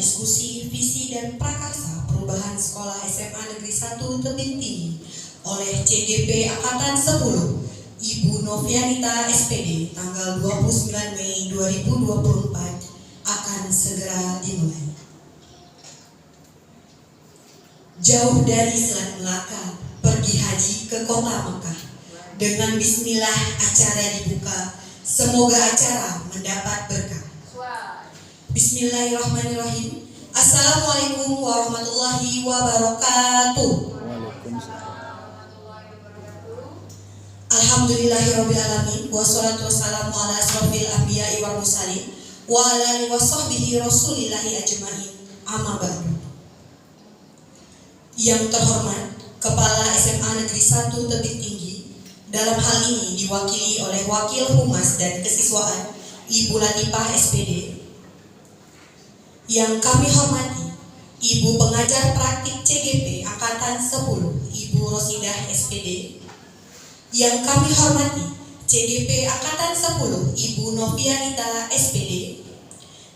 diskusi visi dan prakarsa perubahan sekolah SMA Negeri 1 Tebing Tinggi oleh CGP Angkatan 10 Ibu Novianita SPD tanggal 29 Mei 2024 akan segera dimulai. Jauh dari Selat Melaka, pergi haji ke kota Mekah. Dengan bismillah acara dibuka, semoga acara mendapat berkah. Bismillahirrahmanirrahim. Assalamualaikum warahmatullahi wabarakatuh. Alhamdulillahirrabbilalamin. Wassalatu wassalamu ala asrofil anbiya'i wal mursalin wa ala alihi wa sahbihi rasulillahi ajma'in. Amma ba'du. Yang terhormat Kepala SMA Negeri 1 Tebing Tinggi, dalam hal ini diwakili oleh Wakil Humas dan Kesiswaan Ibu Latifah SPD. Yang kami hormati Ibu Pengajar Praktik CGP Angkatan 10 Ibu Rosidah SPD. Yang kami hormati CGP Angkatan 10 Ibu Novianita SPD.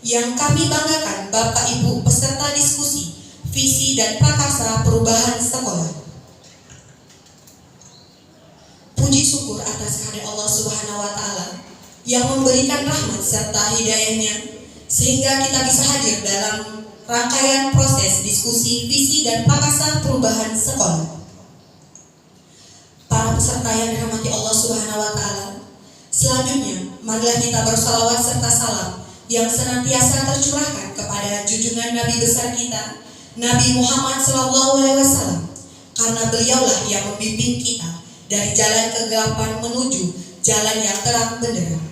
Yang kami banggakan Bapak Ibu peserta diskusi visi dan prakarsa perubahan sekolah. Puji syukur atas kehadirat Allah Subhanahu wa Ta'ala yang memberikan rahmat serta hidayahnya sehingga kita bisa hadir dalam rangkaian proses diskusi visi dan prakarsa perubahan sekolah. Para peserta yang dirahmati Allah Subhanahu wa Ta'ala, selanjutnya marilah kita bersalawat serta salam yang senantiasa tercurahkan kepada junjungan Nabi besar kita, Nabi Muhammad SAW, karena beliaulah yang membimbing kita dari jalan kegelapan menuju jalan yang terang benderang.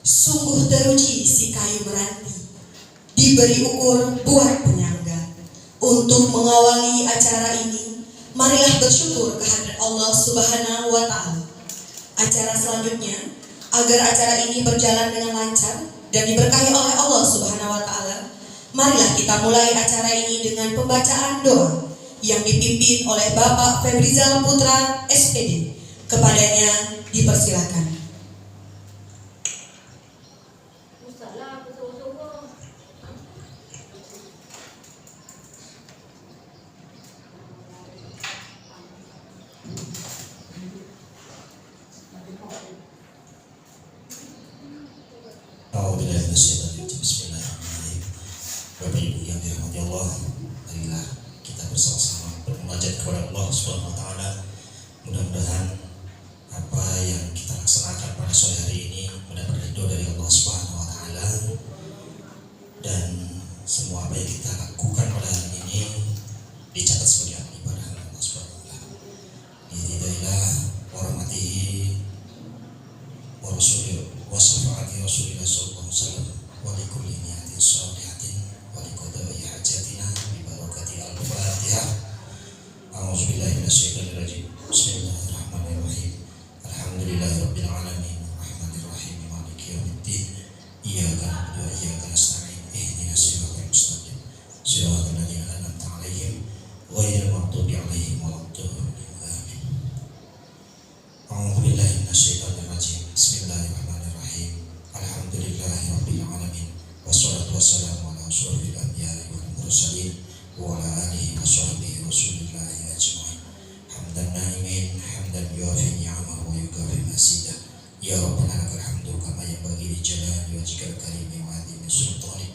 Sungguh teruji si kayu meranti, diberi ukur buat penyangga. Untuk mengawali acara ini, marilah bersyukur kehadirat Allah Subhanahu wa Ta'ala. Acara selanjutnya, agar acara ini berjalan dengan lancar dan diberkahi oleh Allah Subhanahu wa Ta'ala, marilah kita mulai acara ini dengan pembacaan doa yang dipimpin oleh Bapak Febrizal Putra SPD. Kepadanya dipersilakan. Bismillahirrahmanirrahim. Bapak Ibu yang dirahmati Allah, marilah kita bersama-sama bermunajat kepada Allah Subhanahu wa Ta'ala. Mudah-mudahan apa yang kita laksanakan pada sore hari ini mendapat ridho dari Allah Subhanahu wa Ta'ala, dan semua apa yang kita lakukan pada hari ini dicatat sebagai amal ibadah Allah Subhanahu wa Ta'ala. Biidznillah wa rahmatihi wa rasulihi wa syafaati Rasulillah sallallahu alaihi wasallam wa likulli niyatin shalihatin wa liqada'i hajatina bi barakati al-Fatihah. A'udzubillahi minasyaitonir rajim. Bismillahirrahmanirrahim. Alhamdulillahirabbil alamin arrahmanir rahim maliki yaumiddin. Iyyaka na'budu wa iyyaka nasta'in. Ihdinas siratal mustaqim. Siratal ladzina an'amta 'alaihim ghairil maghdubi 'alaihim waladdallin. Amin. A'udzubillahi minasyaitonir rajim. Bismillahirrahmanirrahim. Alhamdulillahirabbil alamin. Wassalatu wassalamu ala asyrofil anbiya'i wal mursalin wa ala alihi wa sahbihi rasulillahi ajma'in. Hamdan na'imin, hamdan yuafi ni'amahu wa yukafi masidah. Ya Rabbana lakal hamdu kama yanbaghi li jalali wajhikal karimi wa 'azimi sultanik.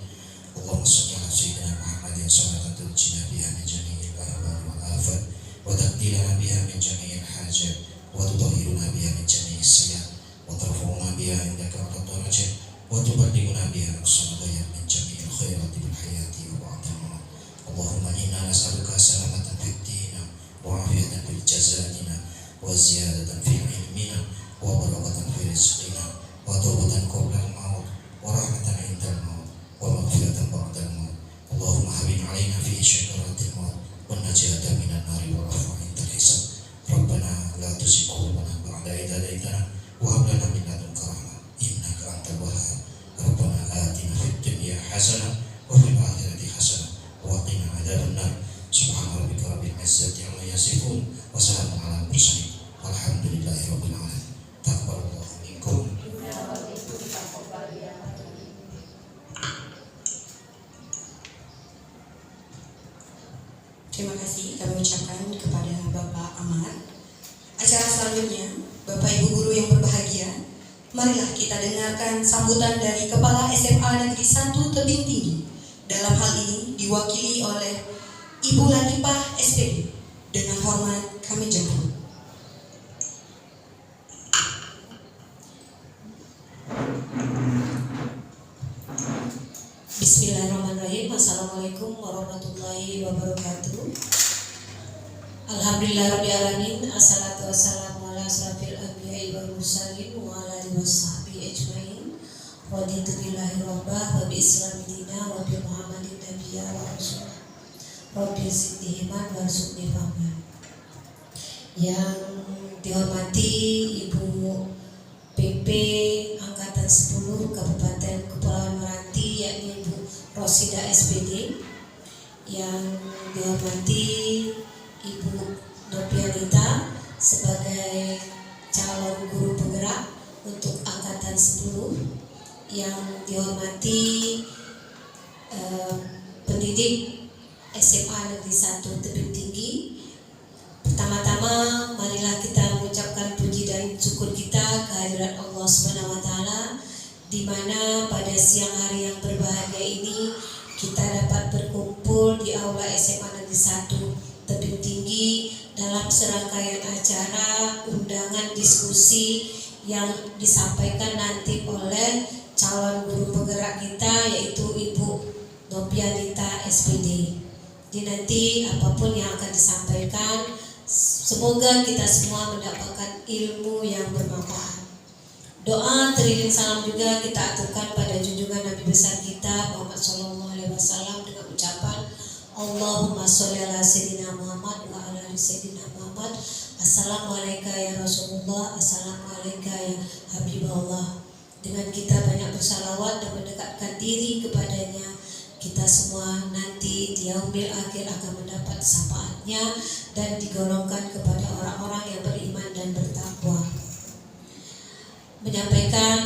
Allahumma shalli ala sayyidina Muhammadin salatan tunjina biha min jami'il ahwal wal afat wa taqdilana biha min jami'il hajat wa tutahhiruna biha min jami'is sayyi'at wa tarfa'una biha indaka 'ala darajat wa tuballighuna biha aqsal ghayat min jami'il khairati bil hayati wa ba'dal maut. Allahumma inna nas'aluka salamatan fid din wa 'afiyatan fil jasadina wa ziyadatan fil ilmina wa barakatan fil rizqina wa tawbatan qabla al-maut wa rahmatan 'indal maut wa maghfiratan ba'dal maut. Allahumma hawwin 'alaina fi syakaratil maut wan najata minan nari wa afwa 'indal hisab. Rabbana la tuzigh qulubana ba'da idh hadaytana wa hab lana min ladunka rahmah innaka antal wahhab. Rabbana atina fid dunya hasanah wa fil akhirati hasanah wa qina adzabannar. Subhana rabbika rabbil izzati 'amma yasifun wa salamun 'alal mursalin walhamdulillahirabbil alamin. Taqabbalallahu minkum. dengarkan sambutan dari Kepala SMA Negeri 1 Tebing Tinggi. Dalam hal ini diwakili oleh Ibu Latifah SPD. Dengan hormat kami jemput. Bismillahirrahmanirrahim. Assalamualaikum warahmatullahi wabarakatuh. Alhamdulillahirrahmanirrahim. Assalatu wassalamu ala asrafil anbiya'i wal mursalin wa ala alihi washabihi ajmain. Raditu billahi rabbah wa bi islami dina wa bi muhammadin nabiyya wa rasul. Rabbi zidni iman warzuqni fahman. Yang dihormati Ibu PP Angkatan 10 Kabupaten Kepulauan Meranti, yakni Ibu Rosida SPD. Yang dihormati Ibu Nopianita sebagai calon guru penggerak untuk Angkatan 10. Yang dihormati pendidik SMA Negeri 1 Tebing Tinggi. Pertama-tama marilah kita mengucapkan puji dan syukur kita kehadirat Allah Subhanahu wa taala, di mana pada siang hari yang berbahagia ini kita dapat berkumpul di aula SMA Negeri 1 Tebing Tinggi dalam serangkaian acara undangan diskusi yang disampaikan nanti oleh calon guru penggerak kita, yaitu Ibu Nopianita SPD. Jadi nanti apapun yang akan disampaikan, semoga kita semua mendapatkan ilmu yang bermanfaat. Doa teriring salam juga kita aturkan pada junjungan Nabi besar kita Muhammad SAW dengan ucapan Allahumma sholli ala sayyidina Muhammad wa ala ali sayyidina Muhammad. Assalamualaikum ya Rasulullah, assalamualaikum ya Habibullah. Dengan kita banyak bersalawat dan mendekatkan diri kepadanya, kita semua nanti di yaumil akhir akan mendapat syafaatnya dan digolongkan kepada orang-orang yang beriman dan bertakwa. Menyampaikan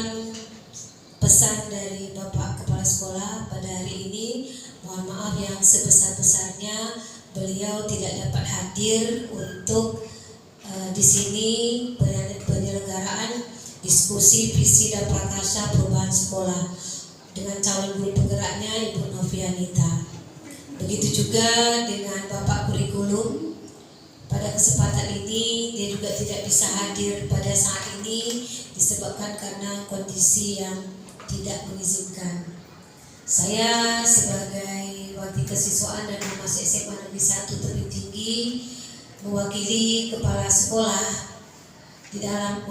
pesan dari Bapak Kepala Sekolah pada hari ini, mohon maaf yang sebesar-besarnya beliau tidak dapat hadir untuk di sini penyelenggaraan diskusi visi dan prakarsa perubahan sekolah dengan calon guru penggeraknya Ibu Nopianita. Begitu juga dengan Bapak Kurikulum. Pada kesempatan ini dia juga tidak bisa hadir pada saat ini disebabkan karena kondisi yang tidak mengizinkan. Saya sebagai wakil kesiswaan dan humas SMA Negeri 1 Tebing Tinggi mewakili kepala sekolah di dalam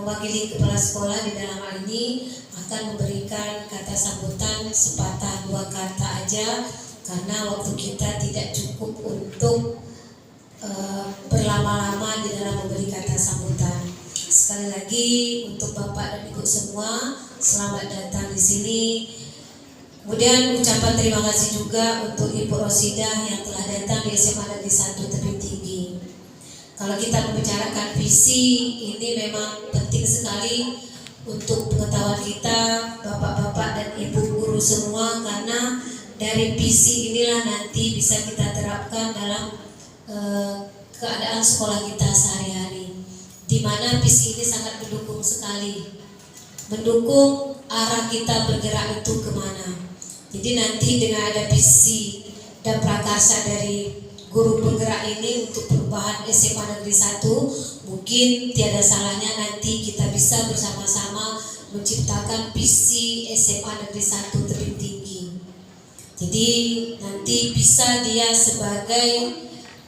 hal ini akan memberikan kata sambutan sepatah dua kata aja, karena waktu kita tidak cukup untuk berlama-lama di dalam memberi kata sambutan. Sekali lagi untuk Bapak dan Ibu semua, selamat datang di sini. Kemudian ucapan terima kasih juga untuk Ibu Rosida yang telah datang di SMA Negeri 1 Tebing Tinggi. Kalau kita membicarakan visi, ini memang penting sekali untuk pengetahuan kita, bapak-bapak dan ibu guru semua, karena dari visi inilah nanti bisa kita terapkan dalam keadaan sekolah kita sehari-hari. Di mana visi ini sangat mendukung sekali, mendukung arah kita bergerak itu kemana. Jadi nanti dengan ada visi dan prakarsa dari guru penggerak ini untuk perubahan SMA Negeri 1, mungkin tiada salahnya nanti kita bisa bersama-sama menciptakan visi SMA Negeri 1 Tebing Tinggi. Jadi nanti bisa dia sebagai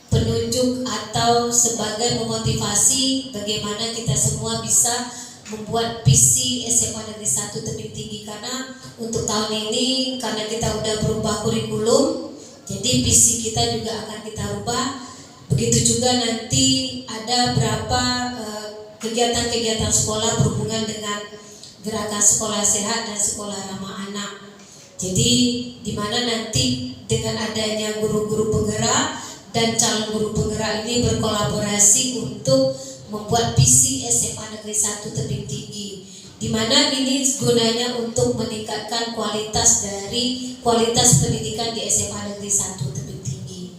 penunjuk atau sebagai memotivasi bagaimana kita semua bisa membuat visi SMA Negeri 1 Tebing Tinggi. Karena untuk tahun ini, karena kita udah berubah kurikulum, jadi visi kita juga akan kita rubah. Begitu juga nanti ada berapa kegiatan-kegiatan sekolah berhubungan dengan gerakan sekolah sehat dan sekolah ramah anak. Jadi di mana nanti dengan adanya guru-guru penggerak dan calon guru penggerak ini berkolaborasi untuk membuat visi SMA Negeri 1 Tebing Tinggi, di mana ini gunanya untuk meningkatkan kualitas pendidikan di SMA Negeri 1 Tebing Tinggi.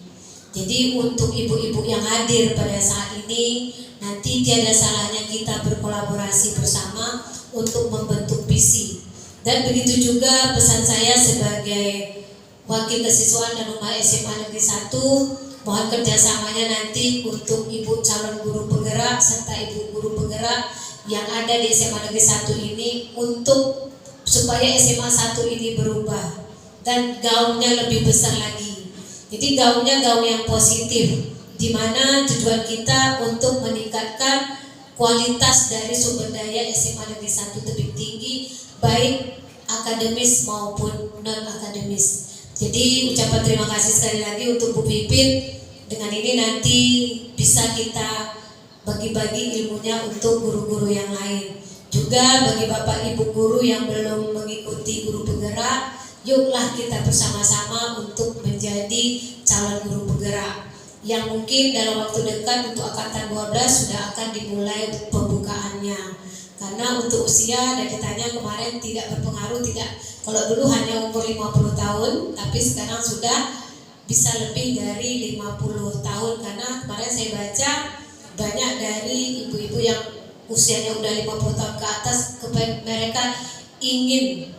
Jadi untuk ibu-ibu yang hadir pada saat ini, nanti tiada salahnya kita berkolaborasi bersama untuk membentuk visi. Dan begitu juga pesan saya sebagai Wakil Kesiswaan dan Humas SMA Negeri 1, mohon kerjasamanya nanti untuk ibu calon guru penggerak serta ibu guru penggerak yang ada di SMA Negeri 1 ini untuk supaya SMA 1 ini berubah dan gaungnya lebih besar lagi. Jadi gaungnya gaung yang positif, di mana tujuan kita untuk meningkatkan kualitas dari sumber daya SMA Negeri 1 lebih tinggi, baik akademis maupun non akademis. Jadi ucapan terima kasih sekali lagi untuk Bu Pipin. Dengan ini nanti bisa kita bagi-bagi ilmunya untuk guru-guru yang lain. Juga bagi Bapak Ibu guru yang belum mengikuti guru penggerak, yuklah kita bersama-sama untuk menjadi calon guru penggerak yang mungkin dalam waktu dekat untuk angkatan 12 sudah akan dimulai pembukaannya. Karena untuk usia dan ditanya kemarin tidak berpengaruh, tidak. Kalau dulu hanya umur 50 tahun, tapi sekarang sudah bisa lebih dari 50 tahun. Karena kemarin saya baca banyak dari ibu-ibu yang usianya udah 50 tahun ke atas, mereka ingin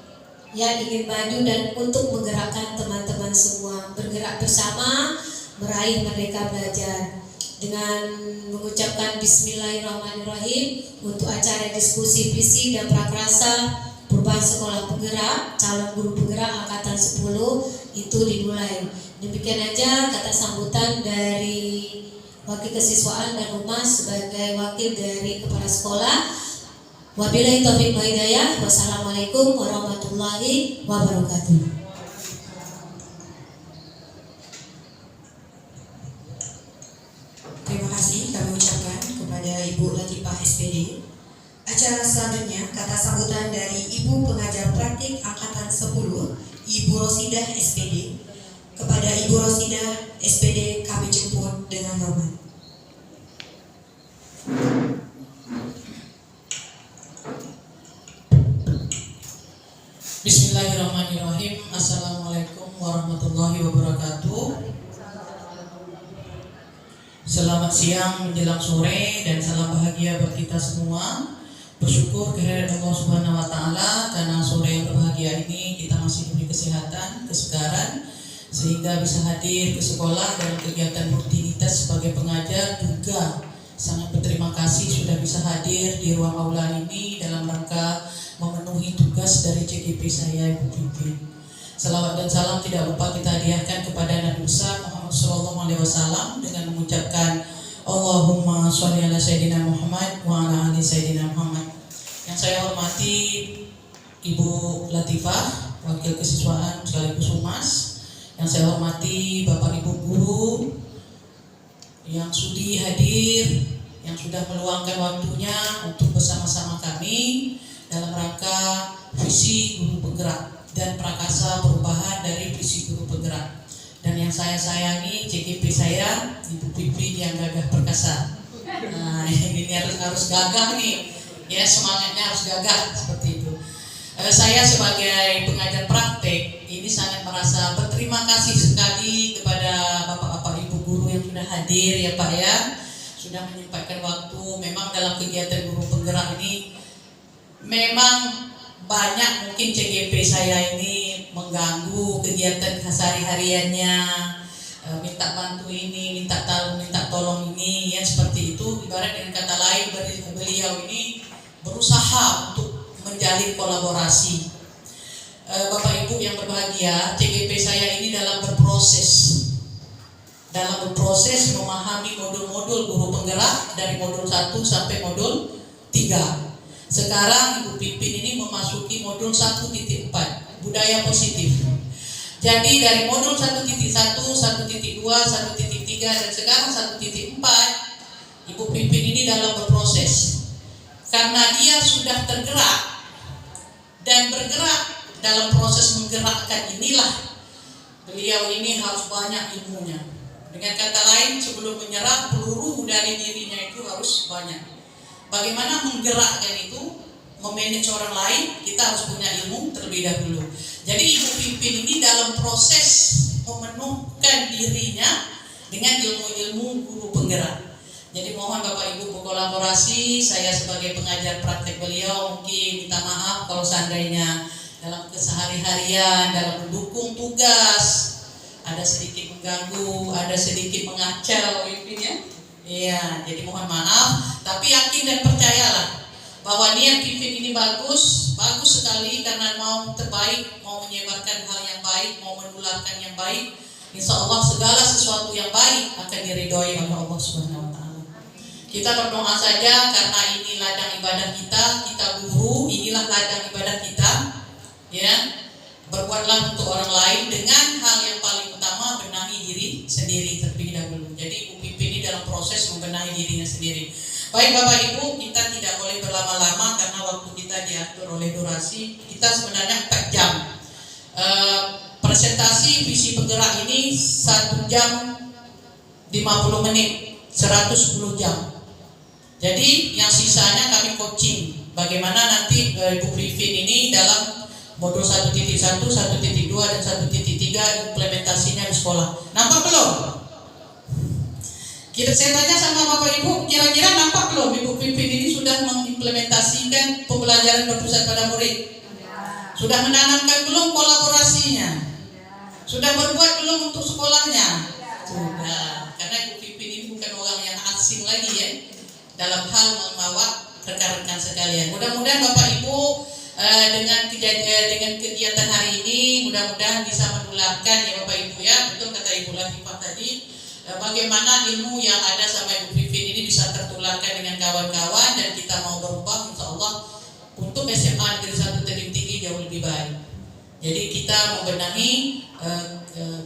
maju dan untuk menggerakkan teman-teman semua, bergerak bersama meraih Merdeka Belajar. Dengan mengucapkan Bismillahirrahmanirrahim untuk acara diskusi visi dan prakarsa perubahan sekolah penggerak calon guru penggerak angkatan 10 itu dimulai. Demikian aja kata sambutan dari Wakil Kesiswaan dan Humas sebagai wakil dari kepala sekolah. Wabillahi taufiq wal hidayah. Wassalamualaikum warahmatullahi wabarakatuh. Terima kasih kami ucapkan kepada Ibu Latifah SPD. Acara selanjutnya kata sambutan dari Ibu Pengajar Praktik Angkatan 10, Ibu Rosidah SPD. Kepada Ibu Rosidah SPD kami jemput dengan hormat. Bismillahirrahmanirrahim. Assalamualaikum warahmatullahi wabarakatuh. Selamat siang menjelang sore dan salam bahagia buat kita semua. Bersyukur kehadirat Allah Subhanahu wa taala karena sore yang berbahagia ini kita masih diberi kesehatan, kesegaran sehingga bisa hadir ke sekolah dalam kegiatan rutinitas sebagai pengajar. Juga sangat berterima kasih sudah bisa hadir di ruang aula ini dalam rangka memenuhi tugas dari CGP saya, Ibu Pipin. Salawat dan salam tidak lupa kita hadiahkan kepada Nabi besar Muhammad SAW dengan mengucapkan Allahumma sholli ala Sayyidina Muhammad wa ala ali Sayyidina Muhammad. Yang saya hormati Ibu Latifah, Wakil Kesiswaan sekaligus Humas. Yang saya hormati Bapak Ibu Guru yang sudi hadir, yang sudah meluangkan waktunya untuk bersama-sama kami dalam rangka visi guru penggerak dan prakarsa perubahan dari visi guru penggerak. Dan yang saya sayangi CGP saya, Ibu Pipin yang gagah perkasa. Nah, ini harus gagah nih, ya semangatnya harus gagah seperti itu. Saya sebagai pengajar praktek ini sangat merasa berterima kasih sekali kepada bapak-bapak ibu guru yang sudah hadir ya Pak ya, sudah menyempatkan waktu. Memang dalam kegiatan guru penggerak ini memang banyak mungkin CGP saya ini mengganggu kegiatan sehari-hariannya, minta bantu ini, minta tolong ini, ya seperti itu. Ibarat dengan kata lain, beliau ini berusaha untuk menjalin kolaborasi. Bapak Ibu yang berbahagia, CGP saya ini dalam berproses memahami modul-modul guru penggerak dari modul 1 sampai modul 3. Sekarang Ibu Pipin ini memasuki modul 1.4, budaya positif. Jadi dari modul 1.1, 1.2, 1.3 dan sekarang 1.4, Ibu Pipin ini dalam berproses. Karena dia sudah tergerak dan bergerak dalam proses menggerakkan inilah, beliau ini harus banyak ilmunya. Dengan kata lain, sebelum menyerang peluru dari dirinya itu harus banyak. Bagaimana menggerakkan itu, memanage orang lain, kita harus punya ilmu terlebih dahulu. Jadi Ibu Pipin ini dalam proses memenuhkan dirinya dengan ilmu-ilmu guru penggerak. Jadi mohon Bapak Ibu berkolaborasi. Saya sebagai pengajar praktek beliau mungkin minta maaf kalau seandainya sehari-harian dalam mendukung tugas. Ada sedikit mengganggu, ada sedikit mengacau, Pipin ya. Iya, jadi mohon maaf. Tapi yakin dan percayalah bahwa niat Pipin ini bagus sekali karena mau terbaik, mau menyebarkan hal yang baik, mau menularkan yang baik. Insya Allah segala sesuatu yang baik akan diridhoi oleh Allah Subhanahu Wa Taala. Kita berdoa saja karena ini ladang ibadah kita guru, inilah ladang ibadah kita, ya. Berbuatlah untuk orang lain dengan hal yang paling utama, benahi diri sendiri terlebih dahulu. Jadi Ibu Pipin ini dalam proses membenahi dirinya sendiri. Baik Bapak Ibu, kita tidak boleh berlama-lama karena waktu kita diatur oleh durasi. Kita sebenarnya 4 jam. Presentasi visi penggerak ini 1 jam 50 menit, 110 jam. Jadi yang sisanya kami coaching bagaimana nanti Ibu Pipin ini dalam modul 1.1, 1.2 dan 1.3 implementasinya di sekolah. Nampak belum? Saya tanya sama Bapak Ibu, kira-kira nampak belum Ibu Pipin ini sudah mengimplementasikan pembelajaran berpusat pada murid? Sudah menanamkan belum kolaborasinya? Sudah berbuat belum untuk sekolahnya? Sudah. Karena Ibu Pipin ini bukan orang yang asing lagi ya dalam hal membawa rekan-rekan sekalian. Mudah-mudahan Bapak Ibu dengan kegiatan hari ini mudah-mudahan bisa menularkan ya Bapak Ibu ya. Betul kata Ibu Latifah tadi, bagaimana ilmu yang ada sama Ibu Pipin ini bisa tertularkan dengan kawan-kawan dan kita mau berubah insya Allah untuk SMA Negeri 1 Tebing Tinggi jauh lebih baik. Jadi kita membenahi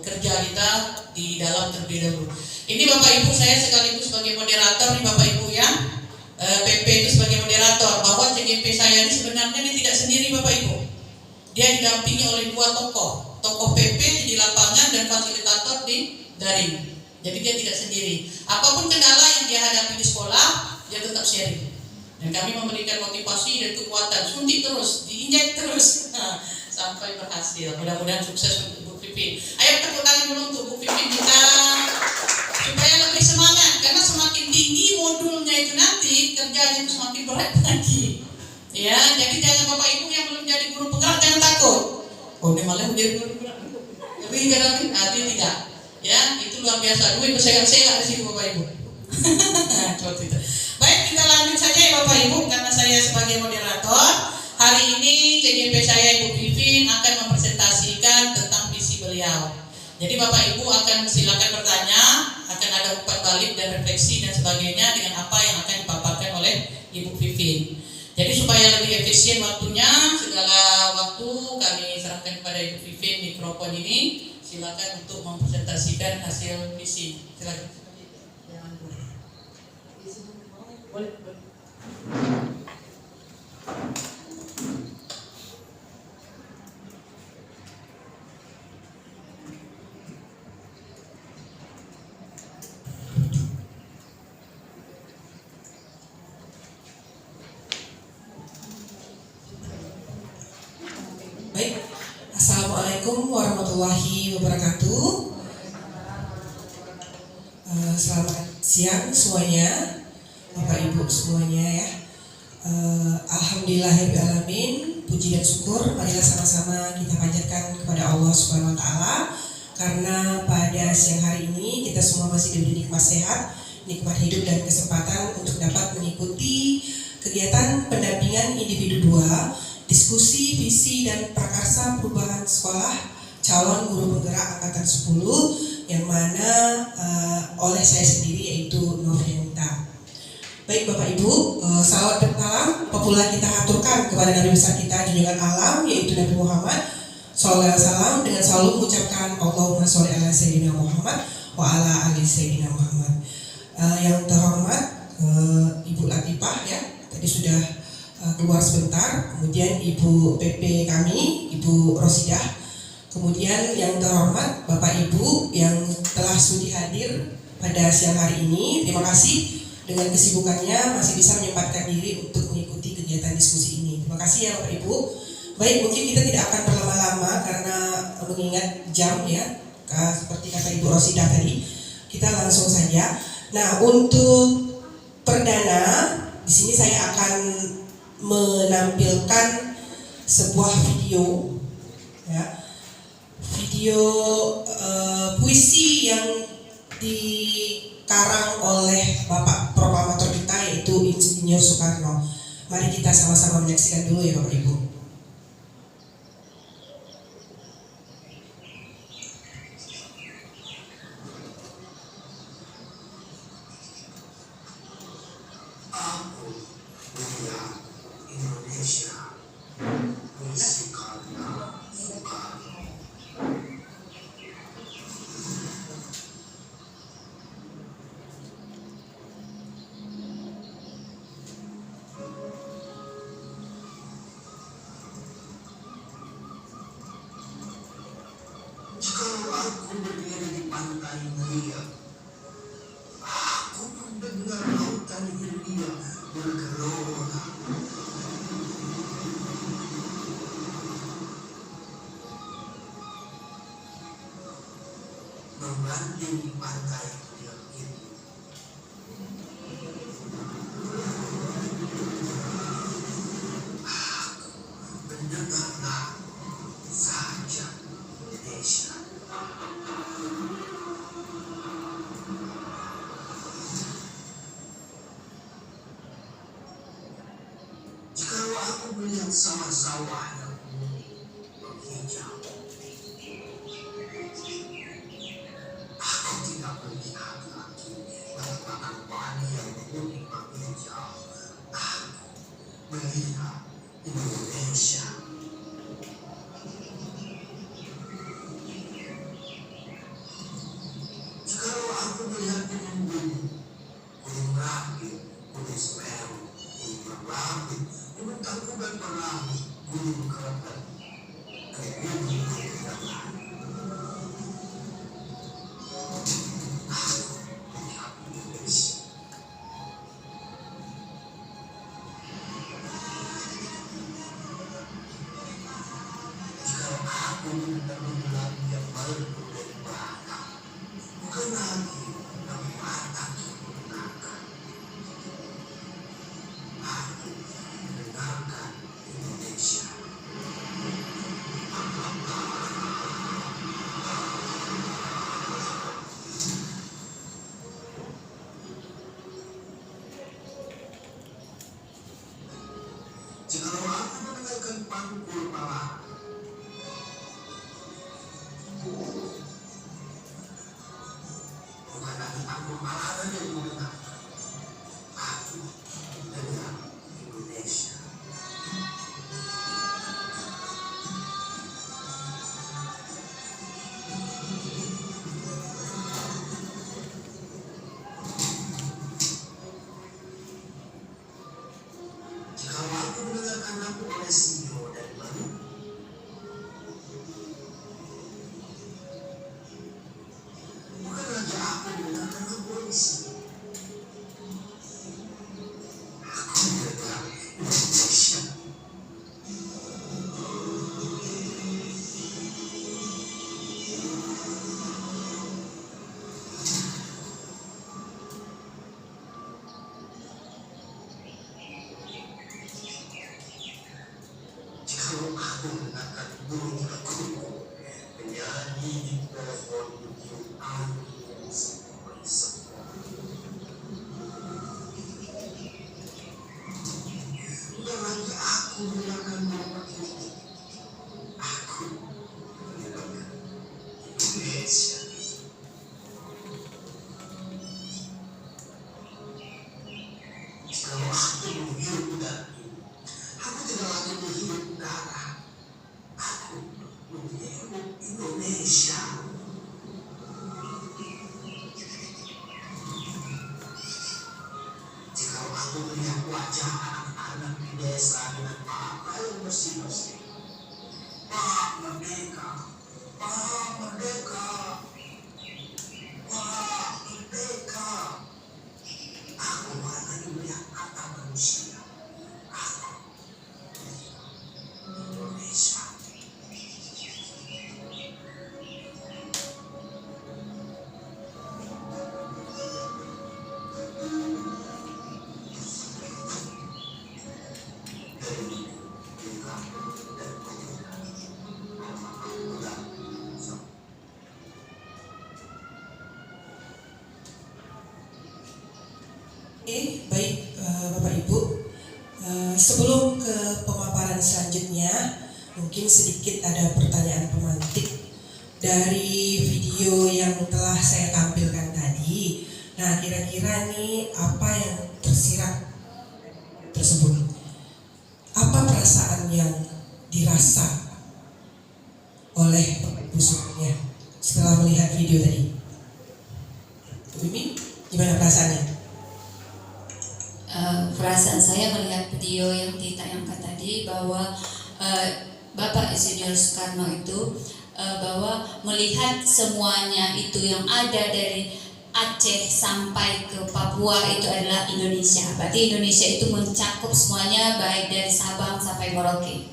kerja kita di dalam terlebih dahulu. Ini Bapak Ibu, saya sekaligus sebagai moderator nih Bapak Ibu ya. PP itu sebagai moderator bahwa CGP saya ini sebenarnya ini tidak sendiri Bapak Ibu. Dia didampingi oleh 2 tokoh PP di lapangan dan fasilitator di daring. Jadi dia tidak sendiri. Apapun kendala yang dia hadapi di sekolah, dia tetap sharing. Dan kami memberikan motivasi dan kekuatan, suntik terus, diinjak terus sampai berhasil. Mudah-mudahan sukses untuk Bu Pipin. Ayo tepuk tangan dulu untuk Bu Pipin kita supaya lebih semangat, karena semakin tinggi modulnya itu nanti kerjanya itu semakin berat lagi. Ya, jadi jangan Bapak Ibu yang belum jadi guru penggerak jangan takut. Oh, ini malah menjadi guru penggerak. Tapi kadang nanti tidak. Ya, itu luar biasa. Duit berserak-serak di sini Bapak Ibu. Baik, kita lanjut saja ya Bapak Ibu, karena saya sebagai moderator hari ini CGP saya Ibu Pipin akan mempresentasikan tentang visi beliau. Jadi Bapak Ibu akan silakan bertanya, akan ada umpan balik dan refleksi dan sebagainya dengan apa yang akan dipaparkan oleh Ibu Pipin. Jadi supaya lebih efisien waktunya, segala waktu kami serahkan kepada Ibu Pipin mikrofon ini. Silakan untuk mempresentasikan hasil visi. Silakan. Boleh. Baik, Assalamualaikum warahmatullahi wabarakatuh. Selamat siang semuanya, Bapak Ibu semuanya ya. Alhamdulillahirrahmanirrahim, puji dan syukur marilah sama-sama kita panjatkan kepada Allah Subhanahu Wa Taala, karena pada siang hari ini kita semua masih diberi nikmat sehat, nikmat hidup dan kesempatan untuk dapat mengikuti kegiatan pendampingan individu 2, diskusi visi dan prakarsa perubahan sekolah calon guru penggerak angkatan 10 yang mana oleh saya sendiri yaitu Novyanita. Baik Bapak Ibu, salawat dan salam populer kita aturkan kepada Nabi besar kita junjungan alam yaitu Nabi Muhammad sallallahu alaihi wasallam dengan selalu mengucapkan Allahumma sholli ala sayyidina Muhammad wa ala ali sayyidina Muhammad. Yang terhormat Ibu Latifah ya, tadi sudah keluar sebentar, kemudian Ibu PP kami, Ibu Rosidah, kemudian yang terhormat Bapak Ibu yang telah sudi hadir pada siang hari ini. Terima kasih dengan kesibukannya masih bisa menyempatkan diri untuk mengikuti kegiatan diskusi ini. Terima kasih ya Bapak Ibu. Baik, mungkin kita tidak akan berlama-lama karena mengingat jam ya, seperti kata Ibu Rosidah tadi. Kita langsung saja. Nah, untuk perdana di sini saya akan menampilkan sebuah video ya. Video puisi yang dikarang oleh Bapak proklamator kita yaitu Insinyur Soekarno. Mari kita sama-sama menyaksikan dulu ya Bapak Ibu. Aku melihat Indonesia, puisi karya Soekarno. Jikalau aku berdiri di pantai Melia, aku mendengar lautan Hindia bergelora. Membanding pantai yang itu, aku mendengarlah saja Indonesia. Jikalau aku melihat sawah-sawah yang menghijau, aku tidak melihat lagi lapangan padi yang kuning menghijau. Aku melihat Indonesia. Jikalau aku melihat gunung-gunung, gunung Merapi, gunung Semeru, gunung Merbabu, gunung Tangkuban Perahu, gunung Kerapen, dan gunung-gunung yang lain, aku melihat Indonesia. Jikalau aku mendengar lagu yang merdu dari Batak, bukan lagi yang Batak digunakan, aku mendengarkan Indonesia. Jikalau aku mendengarkan pangkul pala, bukan lagi pangkul pala yang mendengar, aku mendengar Indonesia. Jikalau aku mendengarkan lagu oleh Sio dan Manu, bukan lagi aku mendengarkan lagu puisi, aku mendengar Indonesia. Jikalau aku mendengarkan burung berkuku menyanyi di pohon butiun angin yang sepoi-sepoi, bukan lagi aku mendengarkan burung berkuku, aku mendengarkan Indonesia. Jikalau aku menghirup udara, aku tidak lagi menghirup udara, aku menghirup Indonesia. Jikalau aku melihat wajah anak-anak di desa dengan pakaian bersih-bersih, Pak Merdeka, Pak Merdeka, Pak Merdeka, aku bukan lagi melihat kata manusia, aku melihat Indonesia. mungkin sedikit ada pertanyaan pemantik dari video yang telah saya tampilkan tadi. Nah, kira-kira nih apa yang tersirat tersebut? Apa perasaan yang dirasa oleh Ibu semuanya setelah melihat video tadi? Bu Mimi, gimana perasaannya? Perasaan saya melihat video yang ditayangkan tadi bahwa Bapak Insinyur Soekarno itu bahwa melihat semuanya itu yang ada dari Aceh sampai ke Papua itu adalah Indonesia. Berarti Indonesia itu mencakup semuanya baik dari Sabang sampai Merauke.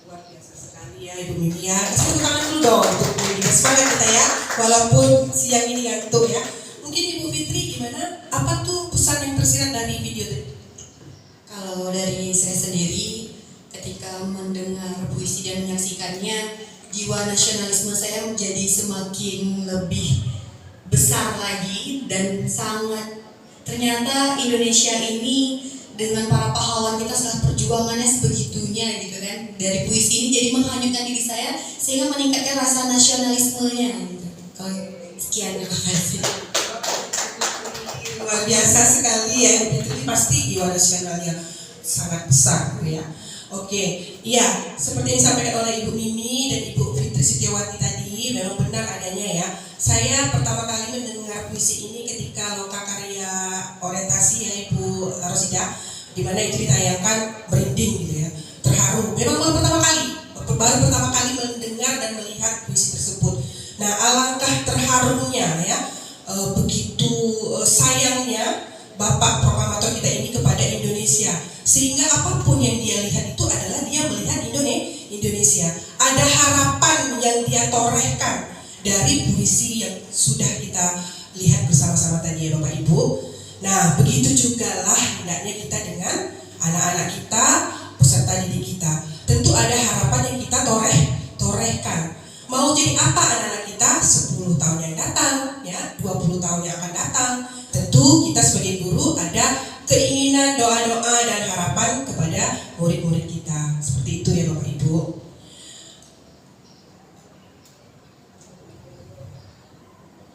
Luar biasa sekali ya Ibu Mimi ya. Tepuk tangan dulu dong untuk Ibu Mimi. Semangat kita ya, walaupun siang ini ngantuk ya. Mungkin Ibu Fitri gimana? Apa tuh pesan yang tersirat dari video tadi? Kalau dari saya sendiri, ketika mendengar puisi dan menyaksikannya, jiwa nasionalisme saya menjadi semakin lebih besar lagi dan sangat ternyata Indonesia ini dengan para pahlawan kita setelah perjuangannya sebegitunya gitu kan. Dari puisi ini jadi menghanyutkan diri saya sehingga meningkatkan rasa nasionalismenya gitu. Kalau sekian, terima kasih. Luar biasa sekali ya, itu pasti jiwa nasionalnya sangat besar ya. Oke, iya seperti yang disampaikan oleh Ibu Mimi dan Ibu Fitri Setiawati tadi memang benar adanya ya. Saya pertama kali mendengar puisi ini ketika lokakarya orientasi ya Ibu Rosida, di mana itu ditayangkan merinding gitu ya, terharu. Memang baru pertama kali mendengar dan melihat puisi tersebut. Nah, alangkah terharunya ya, begitu sayangnya Bapak proklamator kita ini kepada Indonesia, sehingga apapun yang dia lihat itu adalah dia melihat Indonesia. Ada harapan yang dia torehkan dari puisi yang sudah kita lihat bersama-sama tadi ya Bapak Ibu. Nah, begitu jugalah hendaknya kita dengan anak-anak kita, peserta didik kita. Tentu ada harapan yang kita torehkan. Mau jadi apa anak-anak kita 10 tahun yang datang, ya 20 tahun yang akan datang. Tentu kita sebagai guru ada keinginan, doa-doa dan harapan kepada murid-murid kita. Seperti itu ya Bapak Ibu.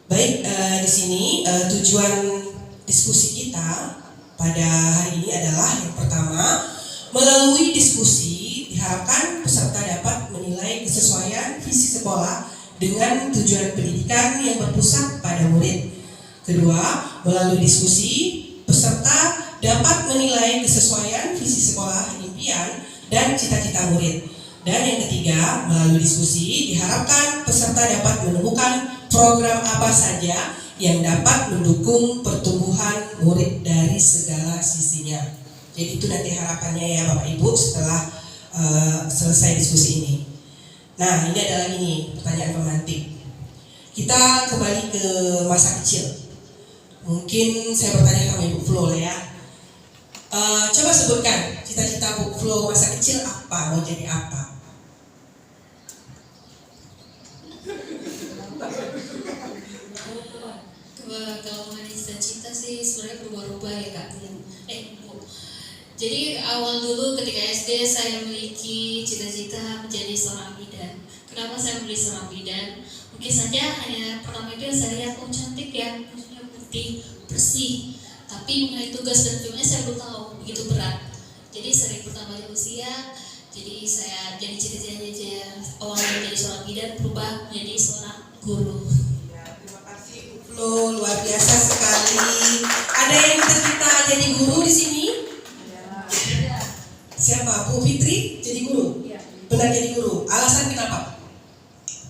Baik, di sini tujuan diskusi kita pada hari ini adalah yang pertama, melalui diskusi diharapkan peserta dapat menilai kesesuaian visi sekolah dengan tujuan pendidikan yang berpusat pada murid. Kedua, melalui diskusi peserta dapat menilai kesesuaian visi sekolah, impian, dan cita-cita murid. Dan yang ketiga, melalui diskusi diharapkan peserta dapat menemukan program apa saja yang dapat mendukung pertumbuhan murid dari segala sisinya. Jadi itu nanti harapannya ya Bapak Ibu setelah selesai diskusi ini. Nah, ini adalah pertanyaan pemantik. Kita kembali ke masa kecil. Mungkin saya bertanya sama Ibu Flo ya. Coba sebutkan cita-cita Bu Flo masa kecil apa, mau jadi apa? Kalau mengenai cita-cita sih sebenarnya berubah-ubah ya Kak. Bu. Jadi awal dulu ketika SD saya memiliki cita-cita menjadi seorang bidan. Kenapa saya memilih seorang bidan? Mungkin saja hanya pertama itu saya lihat cantik ya, maksudnya putih, bersih. Tapi mengenai tugas dan filmnya saya belum tahu, begitu berat. Jadi sering bertambahnya usia, jadi saya jadi cita-citanya awalnya menjadi seorang bidan berubah menjadi seorang guru. Terima kasih Bu Flo, luar biasa sekali. Ada yang cita-cita jadi guru di sini? Siapa? Bu Fitri jadi guru? Benar jadi guru. Alasan kenapa?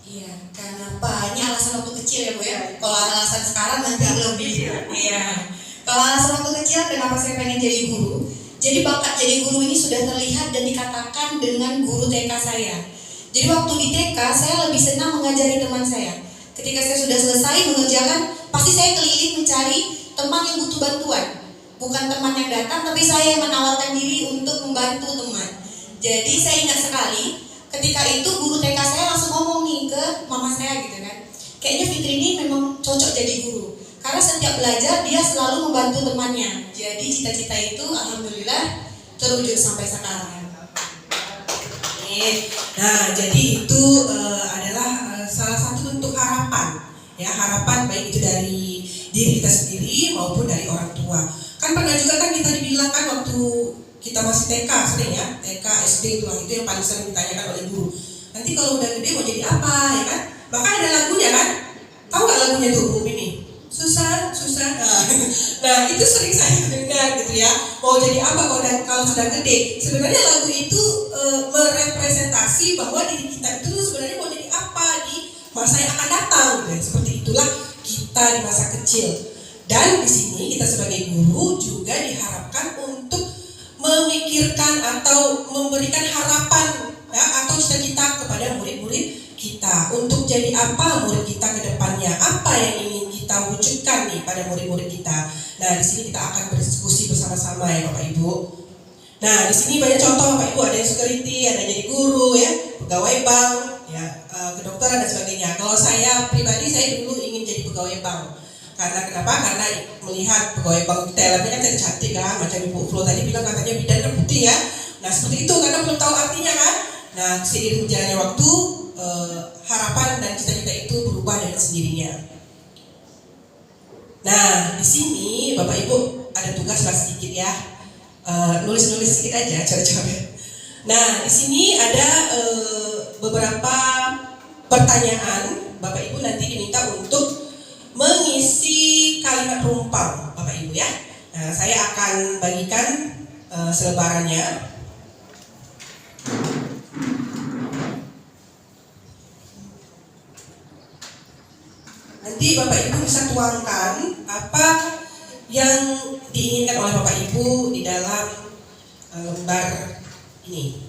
Iya, kenapa? Ini alasan waktu kecil ya Bu ya. Kalau alasan sekarang nanti lebih. Iya. Kalau alasan waktu kecil kenapa saya pengen jadi guru? Jadi bakat jadi guru ini sudah terlihat dan dikatakan dengan guru TK saya. Jadi waktu di TK saya lebih senang mengajari teman saya. Ketika saya sudah selesai mengerjakan, pasti saya keliling mencari teman yang butuh bantuan. Bukan teman yang datang, tapi saya yang menawarkan diri untuk membantu teman. Jadi saya ingat sekali, ketika itu guru TK saya langsung ngomong nih ke mama saya gitu kan. Kayaknya Fitri ini memang cocok jadi guru. Karena setiap belajar dia selalu membantu temannya. Jadi cita-cita itu alhamdulillah terwujud sampai sekarang. Oke. Nah, jadi itu adalah salah satu bentuk harapan, ya, harapan baik itu dari diri kita sendiri maupun dari orang tua. Kan pernah juga kan kita dibilang kan waktu kita masih TK, sering ya, TK, SD itu yang paling sering ditanyakan oleh guru. Nanti kalau udah gede mau jadi apa, ya kan? Bahkan ada lagunya kan? Tahu nggak lagunya tuh, Bu Mimi? Susah. Nah, itu sering saya dengar gitu ya. Mau jadi apa kalau sudah gede? Sebenarnya lagu itu merepresentasi bahwa diri kita itu sebenarnya mau jadi apa di masa yang akan datang. Gitu ya. Seperti itulah kita di masa kecil. Dan di sini kita sebagai guru juga diharapkan untuk memikirkan atau memberikan harapan, ya, atau cita-cita kepada murid-murid kita untuk jadi apa murid kita ke depannya, apa yang ingin kita wujudkan nih pada murid-murid kita. Nah, di sini kita akan berdiskusi bersama-sama ya Bapak Ibu. Nah, di sini banyak contoh Bapak Ibu, ada yang security, ada yang jadi guru ya, pegawai bank, ya, kedokteran dan sebagainya. Kalau saya pribadi, saya dulu ingin jadi pegawai bank. Karena kenapa? Karena melihat pegawai bank telernya kan cantik kan, macam Ibu Flo tadi bilang katanya bidan dan putih ya. Nah, seperti itu karena belum tahu artinya kan. Nah, seiring berjalannya waktu, harapan dan cita-cita itu berubah dengan sendirinya. Nah, di sini Bapak Ibu ada tugas lah sedikit ya, nulis-nulis sedikit aja, coba-coba. Nah, di sini ada beberapa pertanyaan. Bapak Ibu nanti diminta untuk mengisi kalimat rumpang, Bapak Ibu ya. Nah, saya akan bagikan selebarannya. Nanti Bapak Ibu bisa tuangkan apa yang diinginkan oleh Bapak Ibu di dalam lembar ini.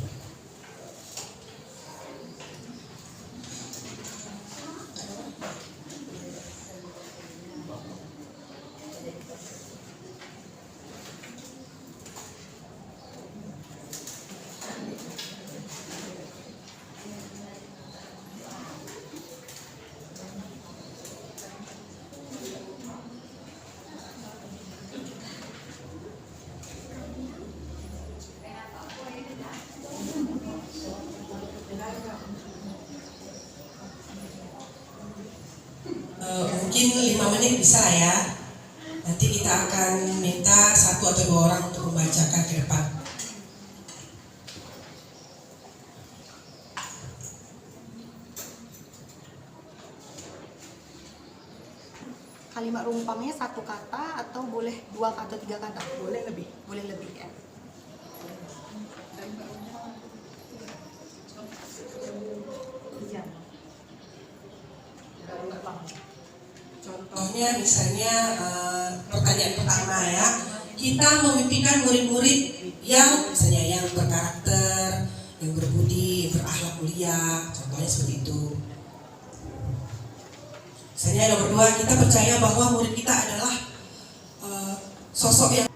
Mungkin 5 menit bisa lah ya. Nanti kita akan minta 1 atau 2 orang untuk membacakan ke depan. Kalimat rumpangnya 1 kata atau boleh 2 atau 3 kata? Boleh lebih ya. Contohnya misalnya pertanyaan pertama ya, kita memimpikan murid-murid yang misalnya yang berkarakter, yang berbudi, berakhlak mulia, contohnya seperti itu. Misalnya nomor 2, kita percaya bahwa murid kita adalah sosok yang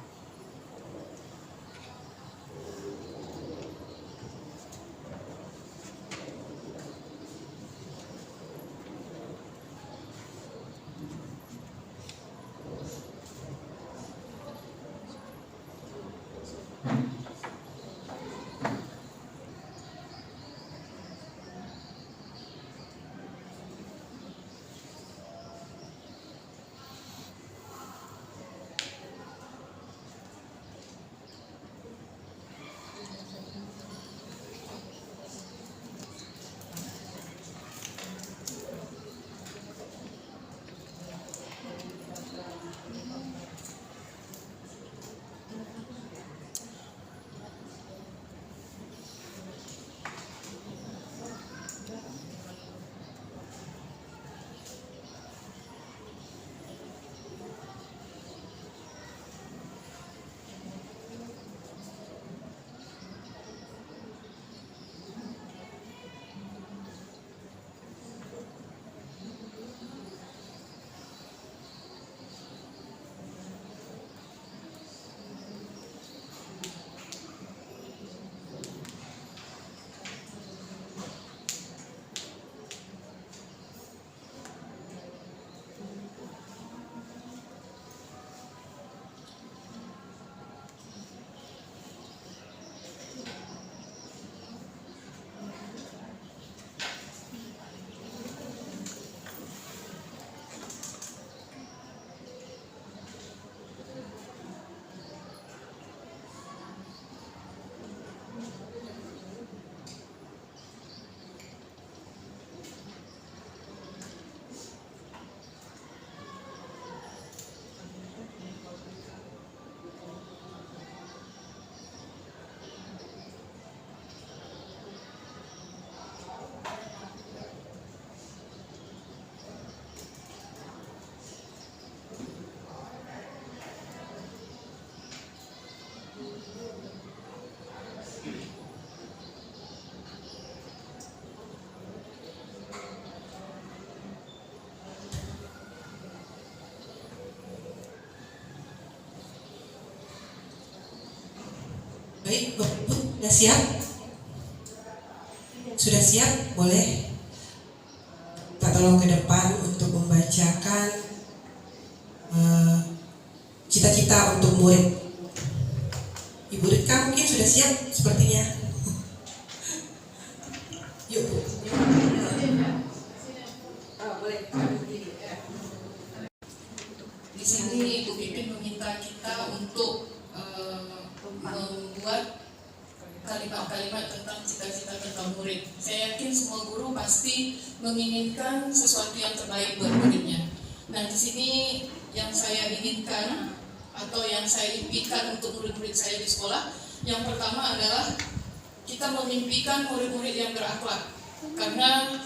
Baik, Bapak Ibu, sudah siap? Sudah siap? Boleh kita tolong ke depan untuk membacakan cita-cita untuk murid. Ibu Rika mungkin sudah siap sepertinya. Yuk, Bu. Boleh. Di sini Ibu Pipin meminta kita untuk membuat kalimat-kalimat tentang cita-cita tentang murid. Saya yakin semua guru pasti menginginkan sesuatu yang terbaik buat muridnya. Nah, di sini yang saya inginkan atau yang saya impikan untuk murid-murid saya di sekolah, yang pertama adalah kita memimpikan murid-murid yang berakhlak. Karena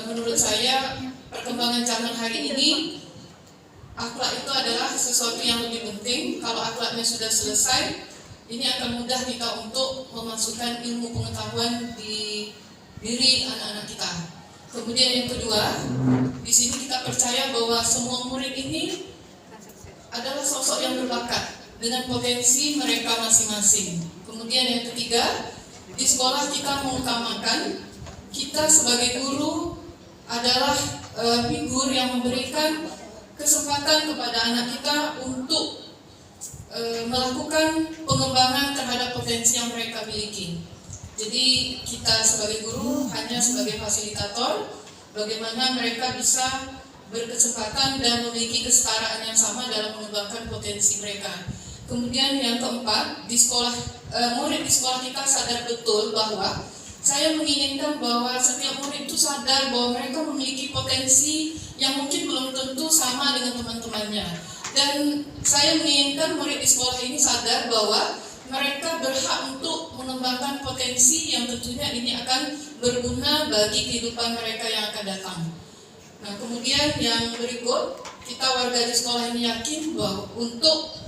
menurut saya perkembangan zaman hari ini, akhlak itu adalah sesuatu yang lebih penting. Kalau akhlaknya sudah selesai, ini akan mudah kita untuk memasukkan ilmu pengetahuan di diri anak-anak kita. Kemudian yang kedua, di sini kita percaya bahwa semua murid ini adalah sosok yang berbakat dengan potensi mereka masing-masing. Kemudian yang ketiga, di sekolah kita mengutamakan kita sebagai guru adalah figur yang memberikan kesempatan kepada anak kita untuk melakukan pengembangan terhadap potensi yang mereka miliki. Jadi kita sebagai guru hanya sebagai fasilitator, bagaimana mereka bisa berkesempatan dan memiliki kesetaraan yang sama dalam mengembangkan potensi mereka. Kemudian yang keempat, di sekolah murid di sekolah kita sadar betul bahwa saya menginginkan bahwa setiap murid itu sadar bahwa mereka memiliki potensi yang mungkin belum tentu sama dengan teman-temannya. Dan saya menginginkan murid di sekolah ini sadar bahwa mereka berhak untuk mengembangkan potensi yang tentunya ini akan berguna bagi kehidupan mereka yang akan datang. Nah, kemudian yang berikut, kita warga di sekolah ini yakin bahwa untuk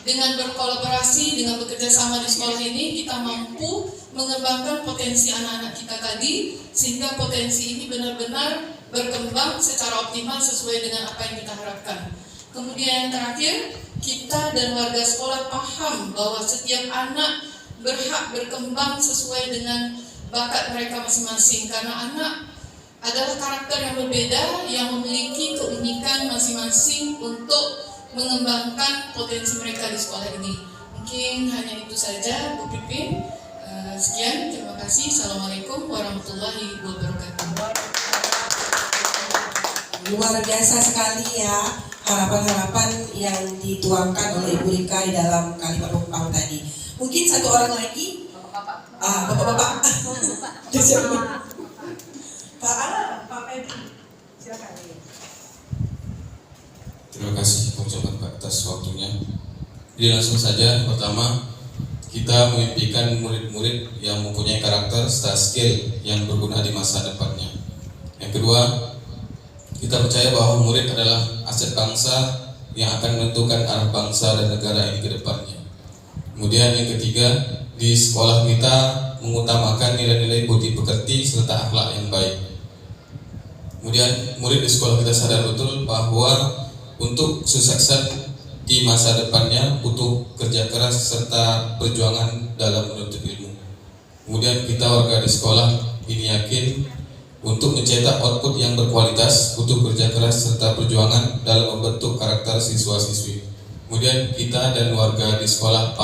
dengan berkolaborasi, dengan bekerja sama di sekolah ini, kita mampu mengembangkan potensi anak-anak kita tadi, sehingga potensi ini benar-benar berkembang secara optimal sesuai dengan apa yang kita harapkan. Kemudian yang terakhir, kita dan warga sekolah paham bahwa setiap anak berhak berkembang sesuai dengan bakat mereka masing-masing, karena anak adalah karakter yang berbeda yang memiliki keunikan masing-masing untuk mengembangkan potensi mereka di sekolah ini. Mungkin hanya itu saja, Bu Pipin. Sekian, terima kasih. Assalamualaikum warahmatullahi wabarakatuh. Luar biasa sekali ya harapan-harapan yang dituangkan oleh Ibu Rika di dalam kalimat rumpang tadi. Mungkin satu orang lagi, bapak-bapak. Pak Febri, silakan. Terima kasih pengucapan Pak atas waktunya. Jadi langsung saja, pertama kita memimpikan murid-murid yang mempunyai karakter serta skill yang berguna di masa depannya. Yang kedua, kita percaya bahwa murid adalah aset bangsa yang akan menentukan arah bangsa dan negara ini ke depannya. Kemudian yang ketiga, di sekolah kita mengutamakan nilai-nilai budi pekerti serta akhlak yang baik. Kemudian murid di sekolah kita sadar betul bahwa untuk sukses di masa depannya butuh kerja keras serta perjuangan dalam menuntut ilmu. Kemudian kita warga di sekolah ini yakin untuk mencetak output yang berkualitas butuh kerja keras serta perjuangan dalam membentuk karakter siswa-siswi. Kemudian kita dan warga di sekolah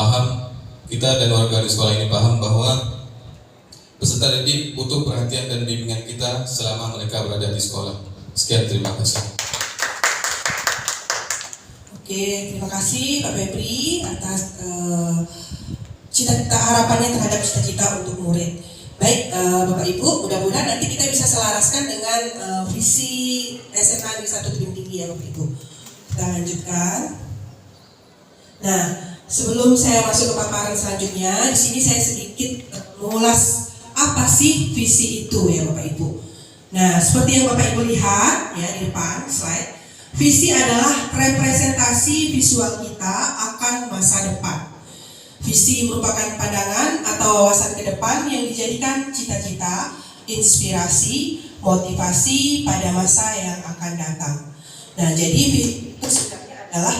ini paham bahwa peserta didik butuh perhatian dan bimbingan kita selama mereka berada di sekolah. Sekian, terima kasih. Oke, terima kasih Pak Febri atas cita-cita harapannya terhadap cita-cita untuk murid. Baik, Bapak Ibu, mudah-mudahan nanti kita bisa selaraskan dengan visi SMA Negeri 1 Tebing Tinggi ya Bapak Ibu. Kita lanjutkan. Nah, sebelum saya masuk ke paparan selanjutnya, di sini saya sedikit mengulas apa sih visi itu ya Bapak Ibu. Nah, seperti yang Bapak Ibu lihat ya di depan slide. Visi adalah representasi visual kita akan masa depan. Visi merupakan pandangan atau wawasan ke depan yang dijadikan cita-cita, inspirasi, motivasi pada masa yang akan datang. Nah, jadi visi itu sebenarnya adalah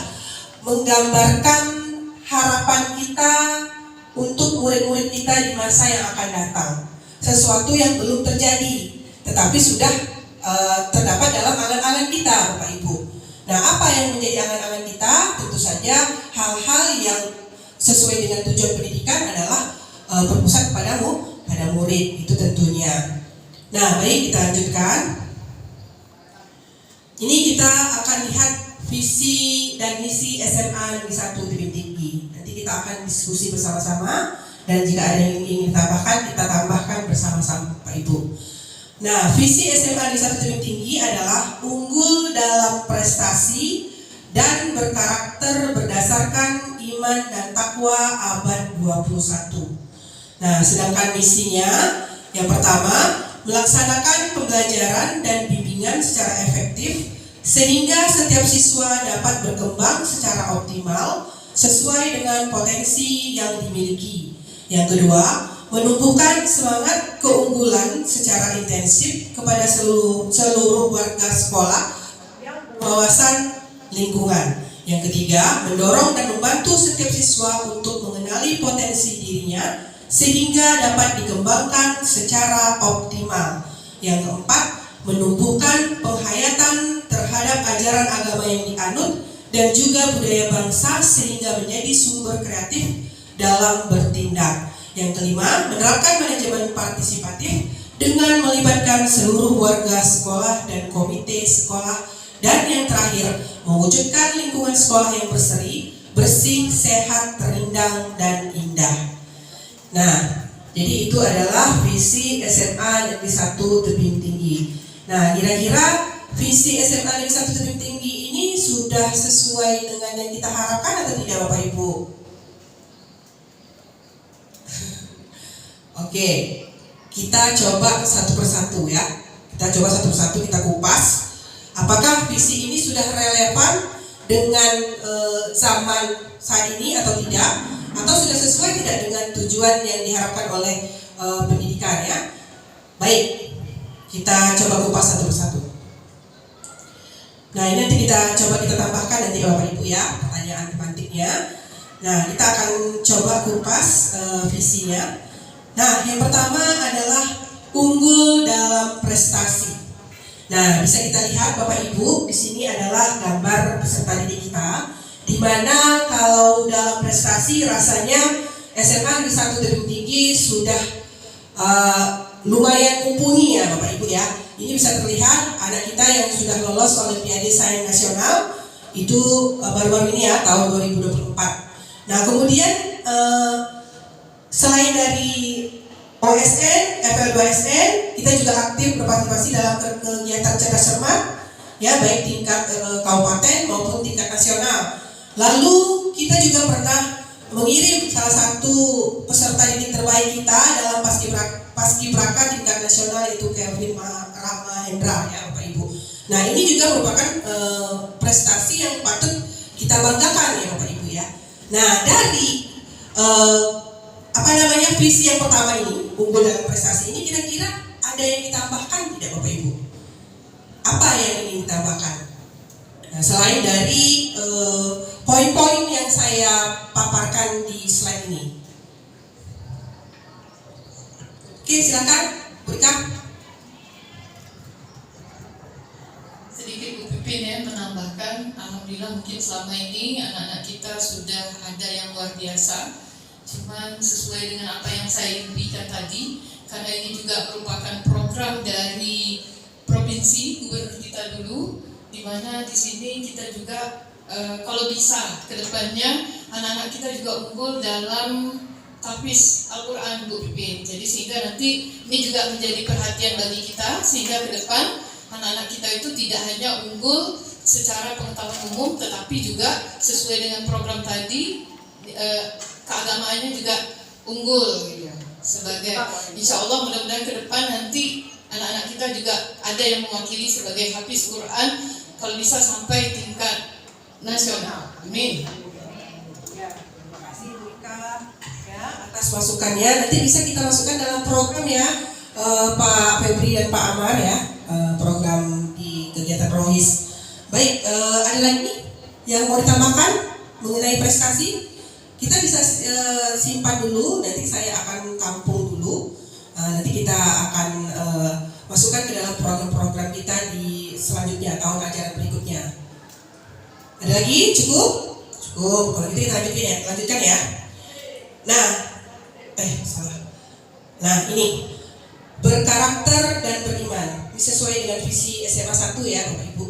menggambarkan harapan kita untuk murid-murid kita di masa yang akan datang. Sesuatu yang belum terjadi, tetapi sudah terdapat dalam angan-angan kita, Bapak Ibu. Nah, apa yang menjadi angan-angan kita? Tentu saja hal-hal yang sesuai dengan tujuan pendidikan adalah berpusat pada murid, itu tentunya. Nah, baik, kita lanjutkan. Ini kita akan lihat visi dan misi SMA Negeri 1 Tebing Tinggi. Nanti kita akan diskusi bersama-sama, dan jika ada yang ingin ditambahkan, kita tambahkan bersama-sama, Pak Ibu. Nah, visi SMA Negeri 1 Tebing Tinggi adalah unggul dalam prestasi dan berkarakter berdasarkan iman dan takwa abad 21. Nah, sedangkan misinya yang pertama, melaksanakan pembelajaran dan bimbingan secara efektif sehingga setiap siswa dapat berkembang secara optimal sesuai dengan potensi yang dimiliki. Yang kedua, menumbuhkan semangat keunggulan secara intensif kepada seluruh warga sekolah yang berwawasan lingkungan. Yang ketiga, mendorong dan membantu setiap siswa untuk mengenali potensi dirinya sehingga dapat dikembangkan secara optimal. Yang keempat, menumbuhkan penghayatan terhadap ajaran agama yang dianut dan juga budaya bangsa sehingga menjadi sumber kreatif dalam bertindak. Yang kelima, menerapkan manajemen partisipatif dengan melibatkan seluruh warga sekolah dan komite sekolah. Dan yang terakhir, mewujudkan lingkungan sekolah yang berseri, bersih, sehat, terindang, dan indah. Nah, jadi itu adalah visi SMA Negeri 1 Tebing Tinggi. Nah, kira-kira visi SMA Negeri 1 Tebing Tinggi ini sudah sesuai dengan yang kita harapkan atau tidak, Bapak Ibu? Oke, kita coba satu persatu ya. Kita coba satu persatu, kita kupas. Apakah visi ini sudah relevan dengan zaman saat ini atau tidak? Atau sudah sesuai tidak dengan tujuan yang diharapkan oleh pendidikan ya? Baik, kita coba kupas satu persatu. Nah, ini nanti kita tambahkan nanti Bapak Ibu ya, pertanyaan pemantiknya. Nah, kita akan coba kupas visinya. Nah, yang pertama adalah unggul dalam prestasi. Nah, bisa kita lihat Bapak Ibu, di sini adalah gambar peserta didik kita, di mana kalau dalam prestasi rasanya SMA Negeri 1 Tebing Tinggi sudah lumayan mumpuni ya Bapak Ibu ya. Ini bisa terlihat anak kita yang sudah lolos Olimpiade Sains Nasional itu baru-baru ini ya, tahun 2024. Nah, kemudian selain dari OSN, FL2SN, kita juga aktif berpartisipasi dalam kegiatan cerdas cermat, ya baik tingkat kabupaten maupun tingkat nasional. Lalu kita juga pernah mengirim salah satu peserta didik terbaik kita dalam paskibraka tingkat nasional, yaitu Kevin Rahma Hendra ya Bapak Ibu. Nah, ini juga merupakan prestasi yang patut kita banggakan ya Bapak Ibu ya. Nah, dari visi yang pertama ini, unggul dalam prestasi ini, kira-kira ada yang ditambahkan tidak Bapak Ibu? Apa yang ingin ditambahkan? Nah, selain dari poin-poin yang saya paparkan di slide ini. Oke, silakan Bu Ika. Sedikit Bu Pipin ya menambahkan, alhamdulillah mungkin selama ini anak-anak kita sudah ada yang luar biasa. Cuman sesuai dengan apa yang saya impikan tadi, karena ini juga merupakan program dari provinsi gubernur kita dulu, di mana di sini kita juga kalau bisa ke depannya anak-anak kita juga unggul dalam tahfiz Al-Quran Bu Pipin. Jadi sehingga nanti ini juga menjadi perhatian bagi kita, sehingga ke depan anak-anak kita itu tidak hanya unggul secara pengetahuan umum, tetapi juga sesuai dengan program tadi keagamaannya juga unggul gitu. Sebagai insya Allah mudah-mudahan ke depan nanti anak-anak kita juga ada yang mewakili sebagai hafiz Quran, kalau bisa sampai tingkat nasional. Amin. Ya, terima kasih Bu Ika ya atas masukannya. Nanti bisa kita masukkan dalam program ya Pak Febri dan Pak Amar ya, program di kegiatan Rohis. Baik, ada lagi yang mau ditambahkan mengenai prestasi? kita bisa simpan dulu, nanti saya akan tampung dulu. Nanti kita akan masukkan ke dalam program-program kita di selanjutnya, tahun ajaran berikutnya. Ada lagi? Cukup? Cukup. Kalau gitu kita lanjutkan ya. Nah, salah. Nah, ini berkarakter dan beriman. Ini sesuai dengan visi SMA 1 ya, Bapak Ibu.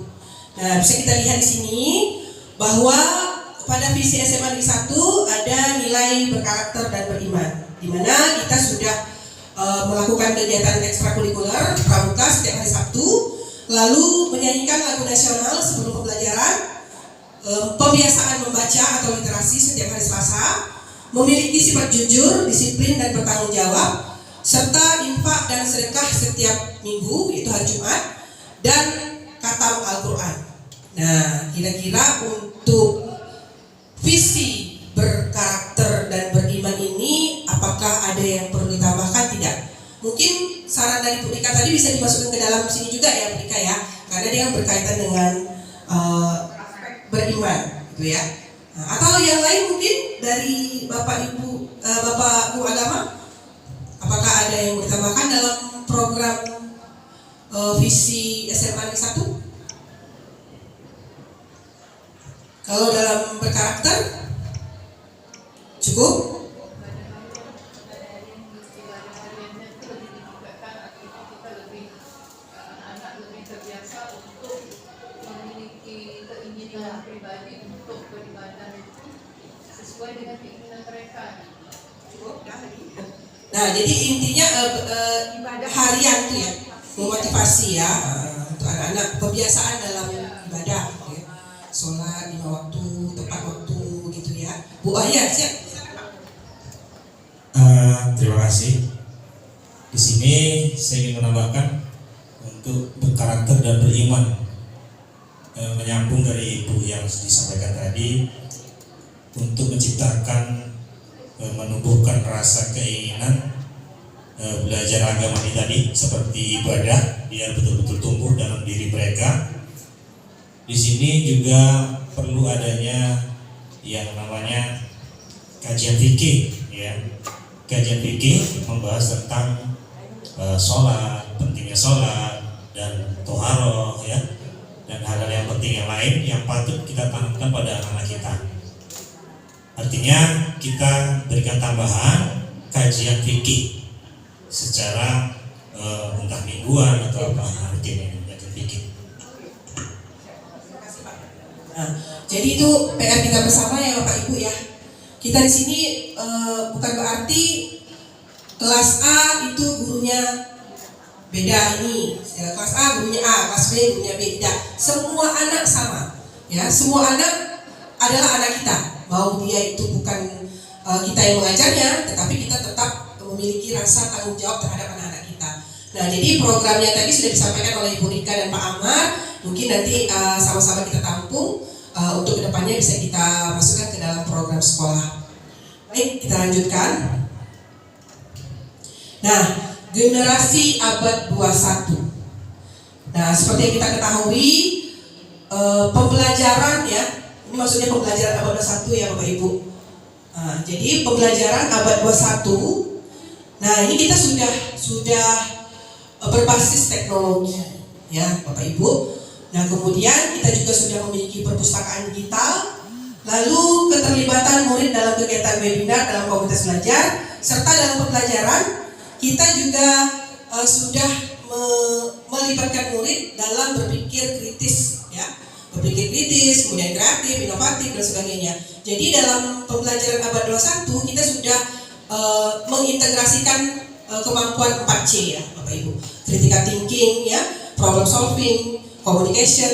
Nah, bisa kita lihat di sini bahwa pada visi SMA 1 ada nilai berkarakter dan beriman, di mana kita sudah melakukan kegiatan ekstrakurikuler pramuka setiap hari Sabtu, lalu menyanyikan lagu nasional sebelum pembelajaran, pembiasaan membaca atau literasi setiap hari Selasa, memiliki sifat jujur, disiplin dan bertanggung jawab, serta infak dan sedekah setiap minggu, yaitu hari Jumat, dan khatam Al-Quran. Nah, kira-kira untuk visi berkarakter dan beriman ini apakah ada yang perlu ditambahkan? Tidak. Mungkin saran dari Bu Rika tadi bisa dimasukkan ke dalam sini juga ya, Bu Rika ya, karena dia berkaitan dengan beriman, gitu ya. Nah, atau yang lain mungkin dari Bapak Ibu agama, apakah ada yang ditambahkan dalam program visi SMA 1? Kalau dalam berkarakter cukup? Nah, jadi intinya ibadah harian itu ya, memotivasi ya untuk anak-anak, kebiasaan dalam ibadah, ya. Sholat 5 waktu, tepat waktu gitu ya. Bu Ayah, siap. Terima kasih. Di sini saya ingin menambahkan untuk berkarakter dan beriman, menyambung dari Ibu yang disampaikan tadi, untuk menciptakan, menumbuhkan rasa keinginan belajar agama ini tadi seperti ibadah, biar betul-betul tumbuh dalam diri mereka. Di sini juga perlu adanya yang namanya kajian fikih, ya. Kajian fikih membahas tentang sholat, pentingnya sholat dan toharoh, ya, dan hal-hal yang penting yang lain yang patut kita tanamkan pada anak-anak kita. Artinya kita berikan tambahan kajian fikih secara entah mingguan atau apa rutin ini kajian fikih. Nah, jadi itu PR kita bersama ya Bapak Ibu ya. Kita di sini bukan berarti kelas A itu gurunya beda ini, kelas A gurunya A, kelas B gurunya B, tidak. Semua anak sama, ya. Semua anak adalah anak kita. Mau dia itu bukan kita yang mengajarnya, tetapi kita tetap memiliki rasa tanggung jawab terhadap anak-anak kita. Nah, jadi programnya tadi sudah disampaikan oleh Ibu Rika dan Pak Amar. Mungkin nanti sama-sama kita tampung untuk kedepannya bisa kita masukkan ke dalam program sekolah. Baik, kita lanjutkan. Nah, generasi abad 21. Nah, seperti yang kita ketahui, pembelajaran ya, ini maksudnya pembelajaran abad 21 ya Bapak Ibu. Jadi pembelajaran abad 21. Nah, ini kita sudah berbasis teknologi ya Bapak Ibu. Nah, kemudian kita juga sudah memiliki perpustakaan digital, lalu keterlibatan murid dalam kegiatan webinar dalam komunitas belajar, serta dalam pembelajaran kita juga sudah melibatkan murid dalam berpikir kritis ya, berpikir kritis, kemudian kreatif, inovatif dan sebagainya. Jadi dalam pembelajaran abad 21 kita sudah mengintegrasikan kemampuan 4C ya Bapak Ibu. Critical thinking ya, problem solving, communication,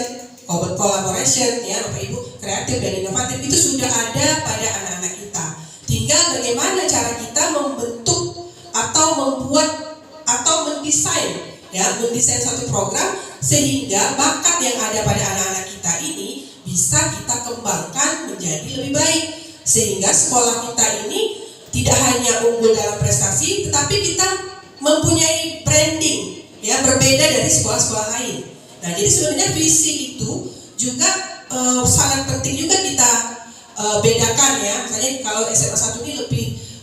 collaboration ya Bapak Ibu, kreatif dan inovatif itu sudah ada pada anak-anak kita. Tinggal bagaimana cara kita membentuk atau membuat atau mendesain suatu program sehingga bakat yang ada pada anak-anak kita ini bisa kita kembangkan menjadi lebih baik, sehingga sekolah kita ini tidak hanya unggul dalam prestasi, tetapi kita mempunyai branding ya berbeda dari sekolah-sekolah lain. Nah, jadi sebenarnya visi itu juga sangat penting juga kita bedakan ya. Misalnya kalau SMA 1 ini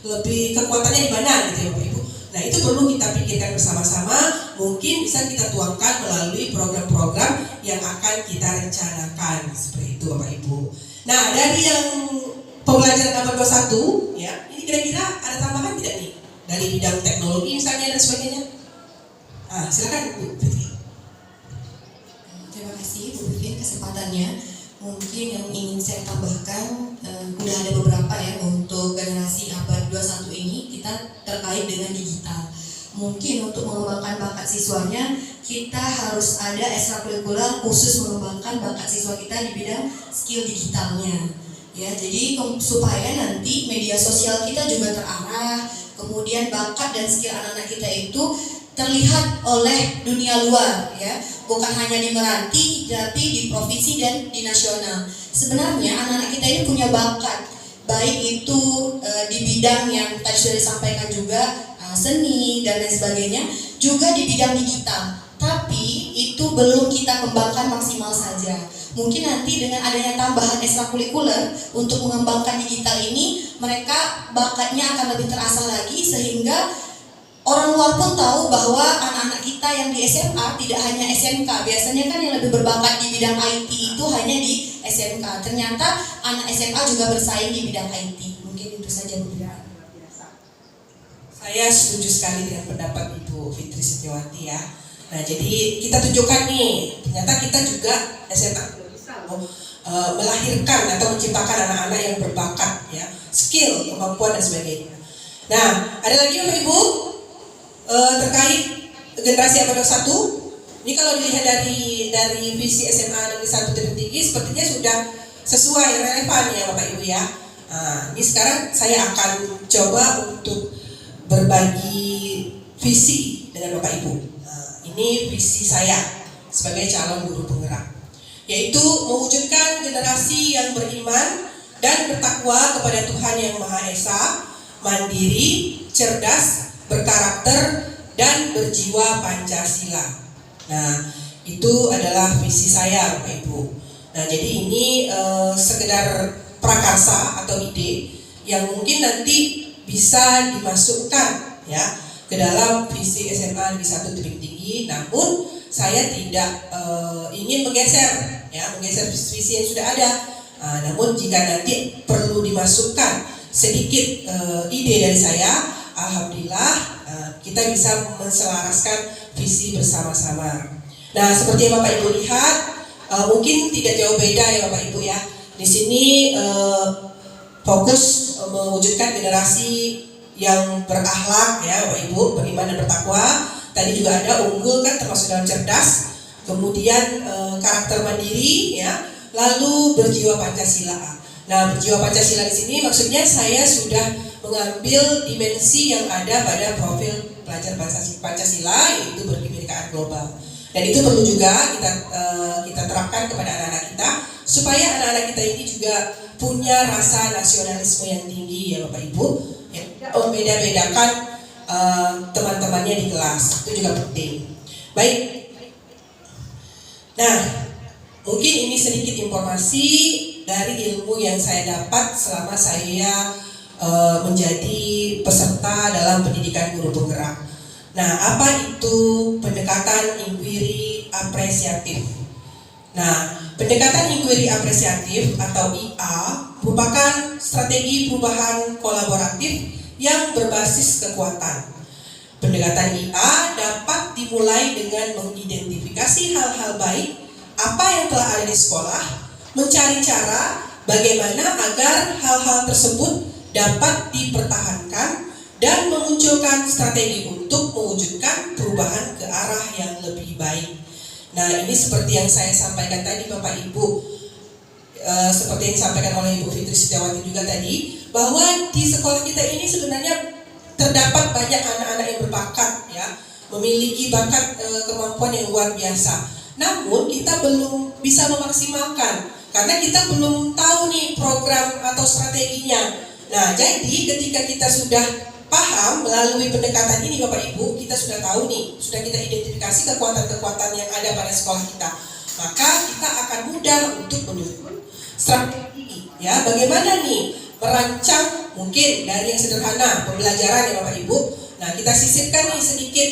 lebih kekuatannya di mana gitu ya Bapak Ibu. Nah itu perlu kita pikirkan bersama-sama. Mungkin bisa kita tuangkan melalui program-program yang akan kita rencanakan seperti itu Bapak Ibu. Nah dari yang pembelajaran abad 21 ya, ini kira-kira ada tambahan tidak nih dari bidang teknologi misalnya dan sebagainya? Silakan Bu Fitri. Terima kasih Bu Vivin kesempatannya. Mungkin yang ingin saya tambahkan, udah ada beberapa ya untuk generasi abad 21 ini kita terkait dengan digital. Mungkin untuk mengembangkan bakat siswanya, kita harus ada ekstrakurikuler khusus mengembangkan bakat siswa kita di bidang skill digitalnya. Ya, jadi supaya nanti media sosial kita juga terarah, kemudian bakat dan skill anak-anak kita itu terlihat oleh dunia luar ya, bukan hanya di Meranti tapi di provinsi dan di nasional. Sebenarnya anak-anak kita ini punya bakat, baik itu di bidang yang tadi sudah disampaikan juga seni dan lain sebagainya, juga di bidang digital. Tapi itu belum kita kembangkan maksimal saja. Mungkin nanti dengan adanya tambahan ekstrakurikuler untuk mengembangkan digital ini, mereka bakatnya akan lebih terasah lagi sehingga orang luar pun tahu bahwa anak-anak kita yang di SMA tidak hanya SMK. Biasanya kan yang lebih berbakat di bidang IT itu hanya di SMK. Ternyata anak SMA juga bersaing di bidang IT. Mungkin itu saja Bu. Saya setuju sekali dengan pendapat Ibu Fitri Setiawati ya. Nah jadi kita tunjukkan nih, ternyata kita juga SMA melahirkan atau menciptakan anak-anak yang berbakat ya, skill, kemampuan dan sebagainya. Nah ada lagi Bapak Ibu terkait generasi abad 21. Ini kalau dilihat dari visi SMA Negeri 1 Tebing Tinggi sepertinya sudah sesuai relevan ya Bapak Ibu ya. Ini sekarang saya akan coba untuk berbagi visi dengan Bapak Ibu. Ini visi saya sebagai calon guru penggerak, yaitu mewujudkan generasi yang beriman dan bertakwa kepada Tuhan Yang Maha Esa, mandiri, cerdas, berkarakter, dan berjiwa Pancasila. Nah, itu adalah visi saya Bapak Ibu. Nah, jadi ini sekedar prakarsa atau ide yang mungkin nanti bisa dimasukkan ya ke dalam visi SMA Negeri 1 Tebing Tinggi. Namun saya tidak ingin menggeser visi yang sudah ada. Namun jika nanti perlu dimasukkan sedikit ide dari saya, alhamdulillah kita bisa menselaraskan visi bersama-sama. Nah, seperti yang Bapak Ibu lihat, mungkin tidak jauh beda ya Bapak Ibu ya. Di sini fokus mewujudkan generasi yang berakhlak ya Bapak Ibu, beriman dan bertakwa. Tadi juga ada unggul kan, termasuk dalam cerdas, kemudian karakter mandiri ya, lalu berjiwa Pancasila. Nah, berjiwa Pancasila di sini maksudnya saya sudah mengambil dimensi yang ada pada profil pelajar Pancasila, yaitu berkebinekaan global. Dan itu perlu juga kita terapkan kepada anak-anak kita supaya anak-anak kita ini juga punya rasa nasionalisme yang tinggi ya Bapak Ibu, ya, membeda-bedakan teman-temannya di kelas, itu juga penting. Baik. Nah, mungkin ini sedikit informasi dari ilmu yang saya dapat selama saya menjadi peserta dalam pendidikan guru penggerak. Nah, apa itu pendekatan inquiry apresiatif? Nah, pendekatan inquiry apresiatif atau IA merupakan strategi perubahan kolaboratif yang berbasis kekuatan. Pendekatan IA dapat dimulai dengan mengidentifikasi hal-hal baik apa yang telah ada di sekolah, mencari cara bagaimana agar hal-hal tersebut dapat dipertahankan dan memunculkan strategi untuk mewujudkan perubahan ke arah yang lebih baik. Nah, ini seperti yang saya sampaikan tadi Bapak Ibu, seperti yang disampaikan oleh Ibu Fitri Setiawati juga tadi, bahwa di sekolah kita ini sebenarnya terdapat banyak anak-anak yang berbakat ya, memiliki bakat kemampuan yang luar biasa. Namun kita belum bisa memaksimalkan karena kita belum tahu nih program atau strateginya. Nah, jadi ketika kita sudah paham melalui pendekatan ini Bapak Ibu, kita sudah tahu nih, sudah kita identifikasi kekuatan-kekuatan yang ada pada sekolah kita, maka kita akan mudah untuk menyusun strategi ya, bagaimana nih merancang mungkin dari yang sederhana pembelajaran ya Bapak Ibu. Nah, kita sisipkan nih sedikit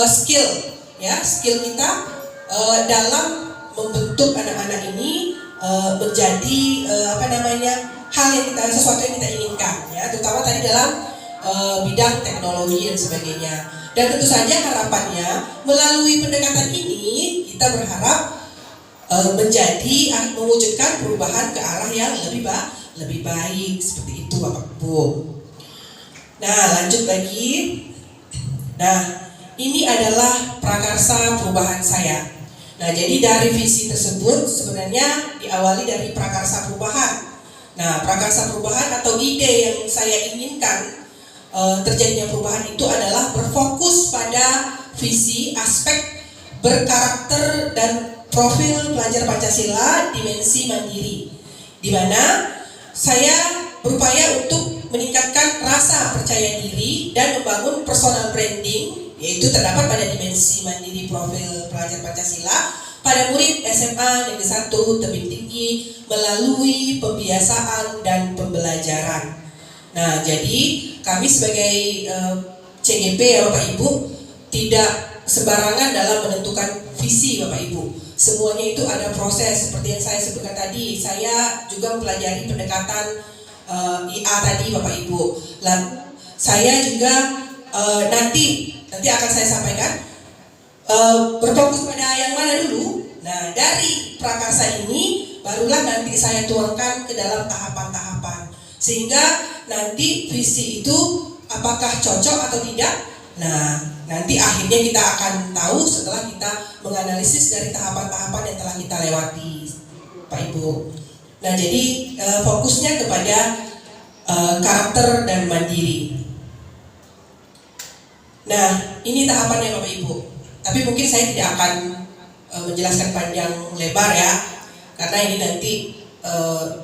skill ya, skill kita dalam membentuk anak-anak ini menjadi hal yang sesuatu yang kita inginkan ya, terutama tadi dalam bidang teknologi dan sebagainya. Dan tentu saja harapannya melalui pendekatan ini kita berharap mewujudkan perubahan ke arah yang lebih baik seperti itu Bapak Ibu. Nah, lanjut lagi. Nah, ini adalah prakarsa perubahan saya. Nah, jadi dari visi tersebut sebenarnya diawali dari prakarsa perubahan. Nah, prakarsa perubahan atau ide yang saya inginkan terjadinya perubahan itu adalah berfokus pada visi, aspek, berkarakter, dan profil pelajar Pancasila dimensi mandiri, di mana saya berupaya untuk meningkatkan rasa percaya diri dan membangun personal branding, yaitu terdapat pada dimensi mandiri profil pelajar Pancasila pada murid SMA Negeri 1 Tebing Tinggi melalui pembiasaan dan pembelajaran. Nah, jadi kami sebagai CGP ya Bapak Ibu tidak sembarangan dalam menentukan visi Bapak Ibu. Semuanya itu ada proses seperti yang saya sebutkan tadi. Saya juga mempelajari pendekatan IA tadi Bapak Ibu. Lalu saya juga nanti akan saya sampaikan berfokus pada yang mana dulu. Nah, dari prakarsa ini barulah nanti saya tuangkan ke dalam tahapan-tahapan, sehingga nanti visi itu apakah cocok atau tidak. Nah, nanti akhirnya kita akan tahu setelah kita menganalisis dari tahapan-tahapan yang telah kita lewati Pak Ibu. Nah, jadi fokusnya kepada karakter dan mandiri. Nah, ini tahapannya Bapak Ibu. Tapi mungkin saya tidak akan menjelaskan panjang lebar ya, karena ini nanti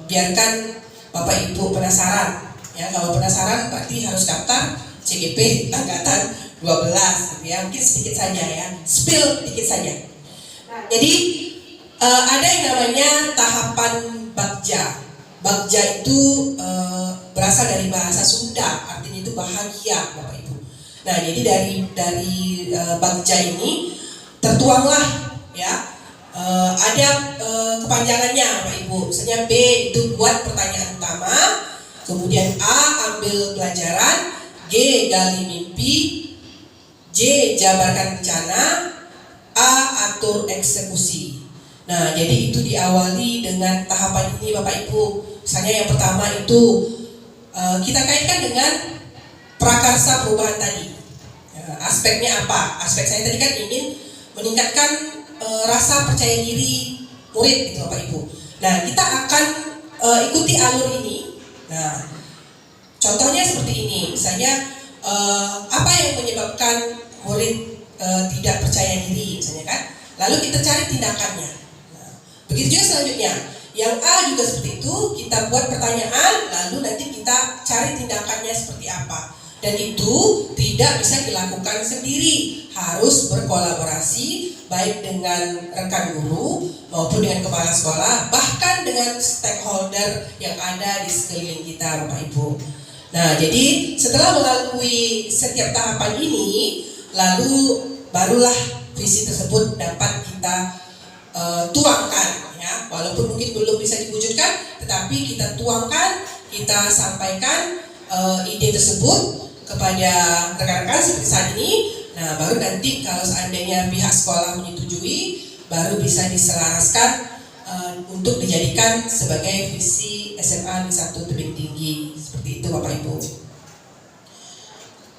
biarkan Bapak Ibu penasaran. Ya, kalau penasaran berarti harus daftar CGP angkatan 12 ya, mungkin sedikit saja ya, spill dikit saja. Jadi ada yang namanya tahapan bagja. Bagja itu berasal dari bahasa Sunda, artinya itu bahagia Bapak Ibu. Nah, jadi dari bagja ini tertuanglah ya ada kepanjangannya Bapak Ibu. Misalnya B itu buat pertanyaan utama, kemudian A ambil pelajaran, G gali mimpi, J jabarkan rencana, A atur eksekusi. Nah, jadi itu diawali dengan tahapan ini Bapak Ibu. Misalnya yang pertama itu kita kaitkan dengan prakarsa perubahan tadi. Aspeknya apa? Aspek saya tadi kan ingin meningkatkan rasa percaya diri murid gitu Bapak Ibu. Nah, kita akan ikuti alur ini. Nah, contohnya seperti ini. Misalnya apa yang menyebabkan murid tidak percaya diri misalnya kan? Lalu kita cari tindakannya. Nah, begitu juga selanjutnya. Yang A juga seperti itu, kita buat pertanyaan, lalu nanti kita cari tindakannya seperti apa. Dan itu tidak bisa dilakukan sendiri, harus berkolaborasi baik dengan rekan guru maupun dengan kepala sekolah, bahkan dengan stakeholder yang ada di sekeliling kita Bapak Ibu. Nah, jadi setelah melalui setiap tahapan ini, lalu barulah visi tersebut dapat kita tuangkan ya, walaupun mungkin belum bisa diwujudkan, tetapi kita tuangkan, kita sampaikan ide tersebut kepada rekan-rekan seperti saat ini. Nah, baru nanti kalau seandainya pihak sekolah menyetujui, baru bisa diselaraskan untuk dijadikan sebagai visi SMA Negeri 1 Tebing Tinggi. Seperti itu Bapak Ibu.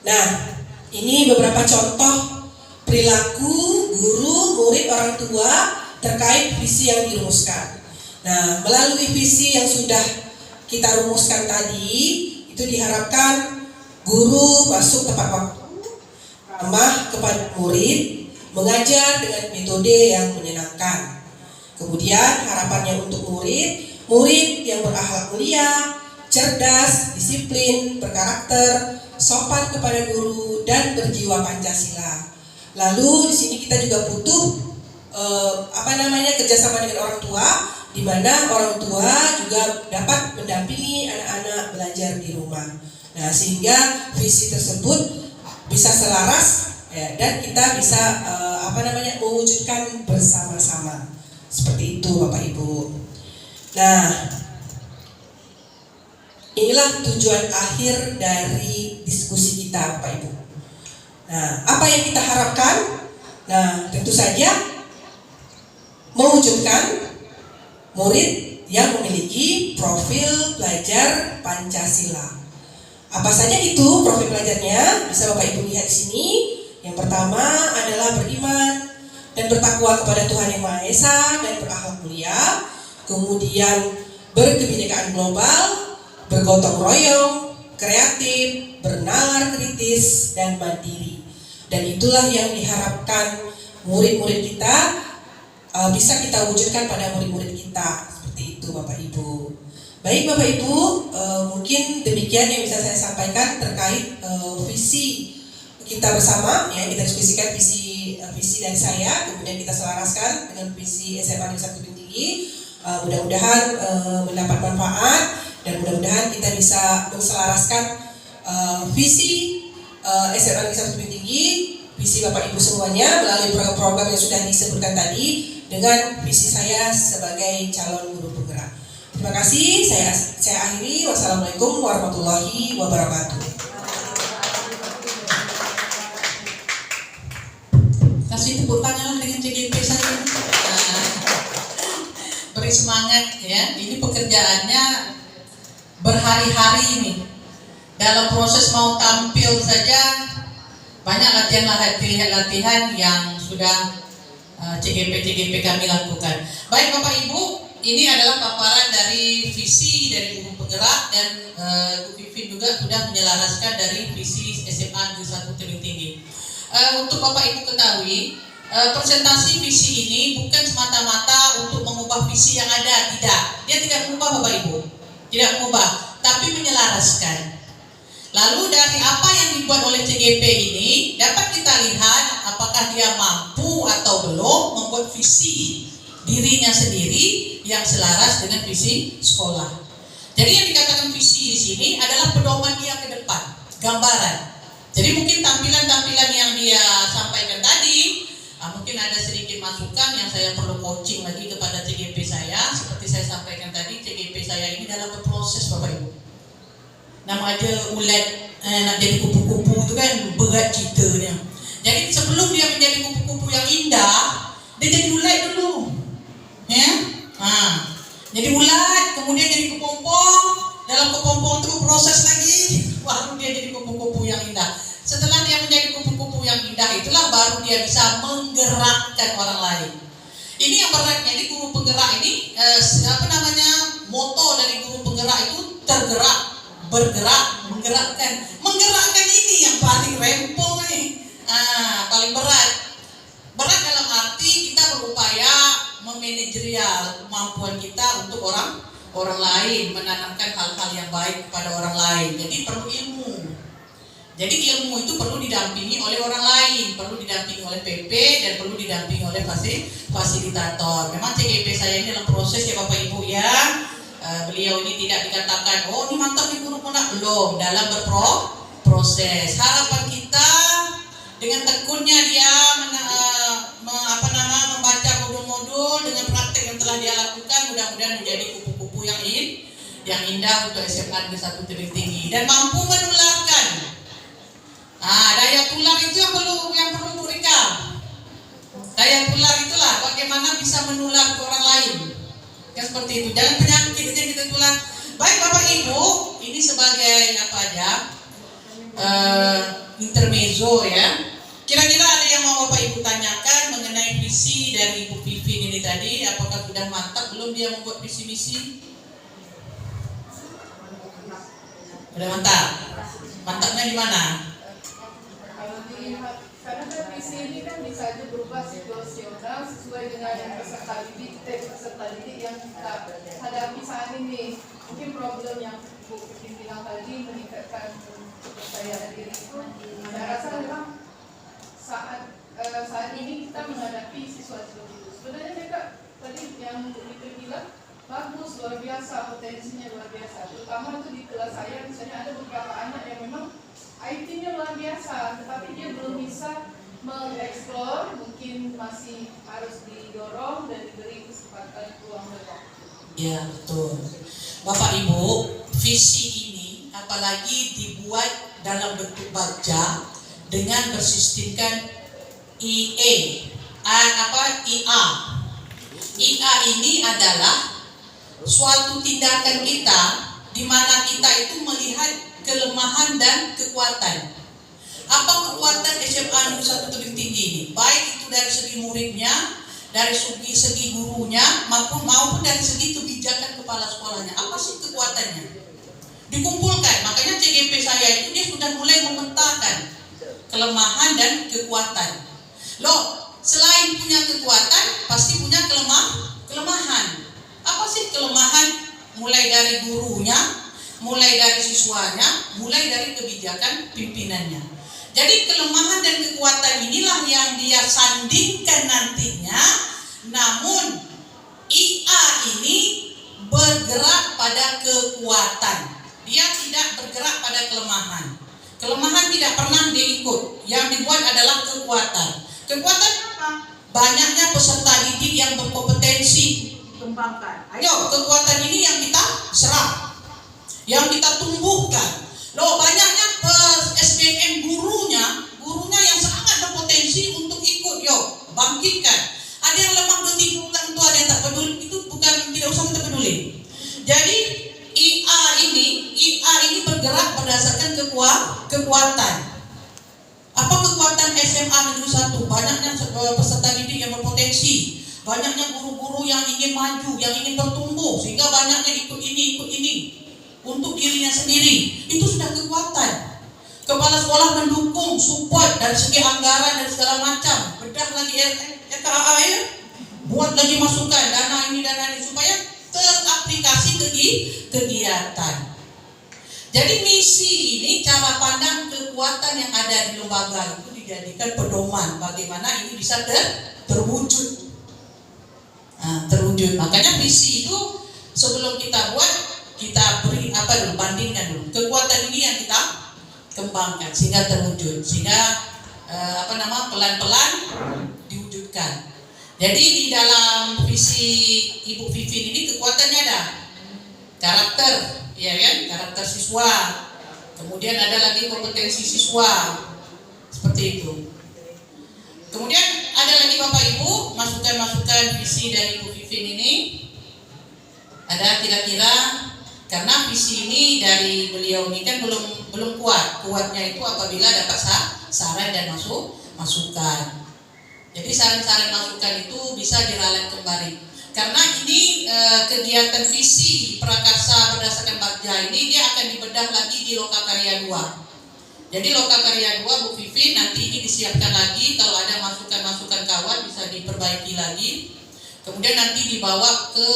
Nah, ini beberapa contoh perilaku guru, murid, orang tua terkait visi yang dirumuskan. Nah, melalui visi yang sudah kita rumuskan tadi, itu diharapkan guru masuk tepat waktu, ramah kepada murid, mengajar dengan metode yang menyenangkan. Kemudian harapannya untuk murid yang berakhlak mulia, cerdas, disiplin, berkarakter, sopan kepada guru, dan berjiwa Pancasila. Lalu di sini kita juga butuh kerjasama dengan orang tua di mana orang tua juga dapat mendampingi anak-anak belajar di rumah. Nah, sehingga visi tersebut bisa selaras ya, dan kita bisa mewujudkan bersama-sama. Seperti itu Bapak Ibu. Nah, inilah tujuan akhir dari diskusi kita Bapak Ibu. Nah, apa yang kita harapkan? Nah, tentu saja mewujudkan murid yang memiliki profil belajar Pancasila. Apa saja itu profil belajarnya? Bisa Bapak Ibu lihat di sini. Yang pertama adalah beriman dan bertakwa kepada Tuhan Yang Maha Esa dan berakhlak mulia. Kemudian berkebinekaan global, bergotong royong, kreatif, bernalar kritis, dan mandiri. Dan itulah yang diharapkan murid-murid kita bisa kita wujudkan pada murid-murid kita. Seperti itu Bapak Ibu. Baik Bapak Ibu, mungkin demikian yang bisa saya sampaikan terkait visi kita bersama. Ya, kita diskusikan visi dari saya, kemudian kita selaraskan dengan visi SMA Negeri 1 Tebing Tinggi. Mudah-mudahan mendapat manfaat dan mudah-mudahan kita bisa menselaraskan visi SMA Negeri 1 Tebing Tinggi, visi Bapak Ibu semuanya melalui program-program yang sudah disebutkan tadi dengan visi saya sebagai calon guru penggerak. Terima kasih, saya akhiri. Wassalamualaikum warahmatullahi wabarakatuh. Kasih tepuk tangan dengan CGP saya. Beri semangat ya. Ini pekerjaannya berhari-hari ini. Dalam proses mau tampil saja banyak latihan-latihan yang sudah CGP kami lakukan. Baik Bapak Ibu, ini adalah paparan dari visi dari guru penggerak dan Bu Vivin juga sudah menyelaraskan dari visi SMA Negeri 1 Tebing Tinggi. Untuk Bapak Ibu ketahui, presentasi visi ini bukan semata-mata untuk mengubah visi yang ada, tidak. Dia tidak mengubah Bapak Ibu, tidak mengubah, tapi menyelaraskan. Lalu dari apa yang dibuat oleh CGP ini dapat kita lihat apakah dia mampu atau belum membuat visi dirinya sendiri yang selaras dengan visi sekolah. Jadi yang dikatakan visi di sini adalah pedoman dia ke depan, gambaran. Jadi mungkin tampilan-tampilan yang dia sampaikan tadi, mungkin ada sedikit masukan yang saya perlu coaching lagi kepada CGP saya. Seperti saya sampaikan tadi, CGP saya ini dalam berproses Bapak Ibu. Nama aja ulat nak jadi kupu-kupu itu kan berat ceritanya. Jadi sebelum dia menjadi kupu-kupu yang indah, dia jadi ulat dulu, ya. Jadi ulat, kemudian jadi kepompong. Dalam kepompong itu proses lagi, baru dia jadi kupu-kupu yang indah. Setelah dia menjadi kupu-kupu yang indah, itulah baru dia bisa menggerakkan orang lain. Ini yang beratnya. Jadi guru penggerak ini, moto dari guru penggerak itu tergerak. Bergerak, menggerakkan ini yang paling rempong nih, paling berat dalam arti kita berupaya memanajerial kemampuan kita untuk orang lain, menanamkan hal-hal yang baik kepada orang lain. Jadi perlu ilmu. Jadi ilmu itu perlu didampingi oleh orang lain, perlu didampingi oleh PP dan perlu didampingi oleh fasilitator. Memang CGP saya ini dalam proses ya Bapak Ibu ya. Beliau ini tidak dikatakan, oh ini mantap nih guru penggerak, belum, dalam berproses. Harapan kita dengan tekunnya dia membaca modul-modul dengan praktek yang telah dia lakukan, mudah-mudahan menjadi kupu-kupu yang indah untuk SMA Negeri 1 Tebing Tinggi dan mampu menularkan. Daya tular itu yang perlu Bu Rika. Daya tular itulah bagaimana bisa menular ke orang lain. Ya seperti itu, jangan penyakit yang kita tular. Baik Bapak Ibu, ini sebagai intermezzo ya. Kira-kira ada yang mau Bapak Ibu tanyakan mengenai visi dari Ibu Vivin ini tadi? Apakah sudah mantap belum dia membuat visi misi? Udah mantap? Mantapnya di mana? Karena kan visi ini kan bisa aja berubah situasional sesuai dengan yang peserta didik yang kita hadapi saat ini. Mungkin problem yang Bu Vivin bilang tadi meningkatkan kepercayaan diri itu, saya rasa memang saat ini kita menghadapi situasi begitu. Sebenarnya mereka tadi yang Bu Vivin bilang bagus, luar biasa, potensinya luar biasa. Terutama itu di kelas saya, misalnya ada beberapa anak yang memang IT-nya luar biasa, tetapi dia belum bisa mengeksplor, mungkin masih harus didorong dan diberi kesempatan peluang dan waktu. Ya, betul. Bapak Ibu, visi ini apalagi dibuat dalam bentuk baja dengan bersistemkan IA. IA ini adalah suatu tindakan kita di mana kita itu melihat kelemahan dan kekuatan. Apa kekuatan SMA Negeri 1 Tebing Tinggi ini? Baik itu dari segi muridnya, dari segi gurunya, maupun dari segi kebijakan kepala sekolahnya. Apa sih kekuatannya? Dikumpulkan. Makanya CGP saya itu dia sudah mulai memetakan kelemahan dan kekuatan. Loh, selain punya kekuatan, pasti punya kelemahan. Apa sih kelemahan? Mulai dari gurunya, mulai dari siswanya, mulai dari kebijakan pimpinannya. Jadi kelemahan dan kekuatan inilah yang dia sandingkan nantinya. Namun IA ini bergerak pada kekuatan. Dia tidak bergerak pada kelemahan. Kelemahan tidak pernah diikut. Yang dibuat adalah kekuatan. Kekuatan apa? Banyaknya peserta didik yang berkompetensi. Kembangkan. Ayo, kekuatan ini yang kita serap, yang kita tumbuhkan. Loh, banyaknya SDM gurunya yang sangat berpotensi untuk ikut. Yuk, bangkitkan. Ada yang lemah betul, itu ada yang tak peduli. Itu bukan tidak usah kita peduli. Jadi IA ini bergerak berdasarkan kekuatan. Apa kekuatan SMA Negeri 1? Banyaknya peserta didik yang berpotensi. Banyaknya guru-guru yang ingin maju, yang ingin bertumbuh, sehingga banyaknya ikut ini untuk dirinya sendiri. Itu sudah kekuatan. Kepala sekolah mendukung, support dari segi anggaran dan segala macam. Bedah lagi RKA ya, buat lagi masukan dana ini supaya teraplikasi kegiatan. Jadi misi ini, cara pandang kekuatan yang ada di lembaga itu dijadikan pedoman bagaimana ini bisa terwujud. Terwujud. Makanya visi itu sebelum kita buat, kita beri bandingkan dulu. Kekuatan ini yang kita kembangkan sehingga terwujud, sehingga pelan-pelan diwujudkan. Jadi di dalam visi Ibu Vivin ini kekuatannya ada karakter, ya kan? Karakter siswa. Kemudian ada lagi kompetensi siswa. Seperti itu. Kemudian ada lagi Bapak Ibu, masukan-masukan visi dari Ibu Vivin ini. Ada kira-kira, karena visi ini dari beliau ini kan belum kuat. Kuatnya itu apabila dapat saran dan masukan. Jadi saran-saran masukan itu bisa diralat kembali. Karena ini kegiatan visi prakarsa berdasarkan Bagja ini dia akan dibedah lagi di Lokakarya 2. Jadi Lokakarya 2 Bu Vivin nanti ini disiapkan lagi, kalau ada masukan-masukan kawan bisa diperbaiki lagi. Kemudian nanti dibawa ke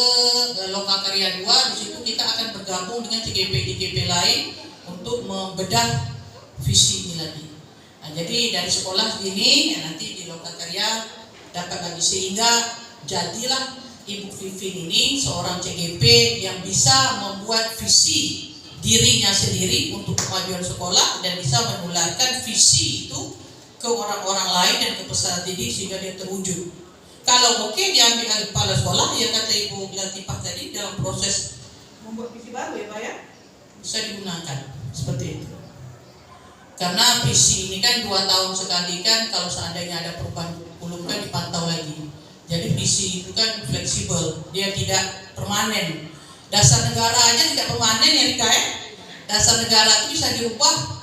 Lokakarya 2, di situ kita akan bergabung dengan CGP lain untuk membedah visi ini lagi. Nah, jadi dari sekolah gini nanti di Lokakarya dapat lagi, sehingga jadilah Ibu Vivin ini seorang CGP yang bisa membuat visi dirinya sendiri untuk kemajuan sekolah dan bisa menularkan visi itu ke orang-orang lain dan ke peserta didik sehingga dia terwujud. Kalau oke diambil oleh kepala sekolah, ya kata Ibu Latifah tadi, dalam proses membuat visi baru ya Pak ya, bisa digunakan seperti itu. Karena visi ini kan 2 tahun sekali kan, kalau seandainya ada perubahan kurikulum kan dipantau lagi. Jadi visi itu kan fleksibel, dia tidak permanen. Dasar negara aja tidak permanen ya Rika ya. Dasar negara itu bisa dirubah.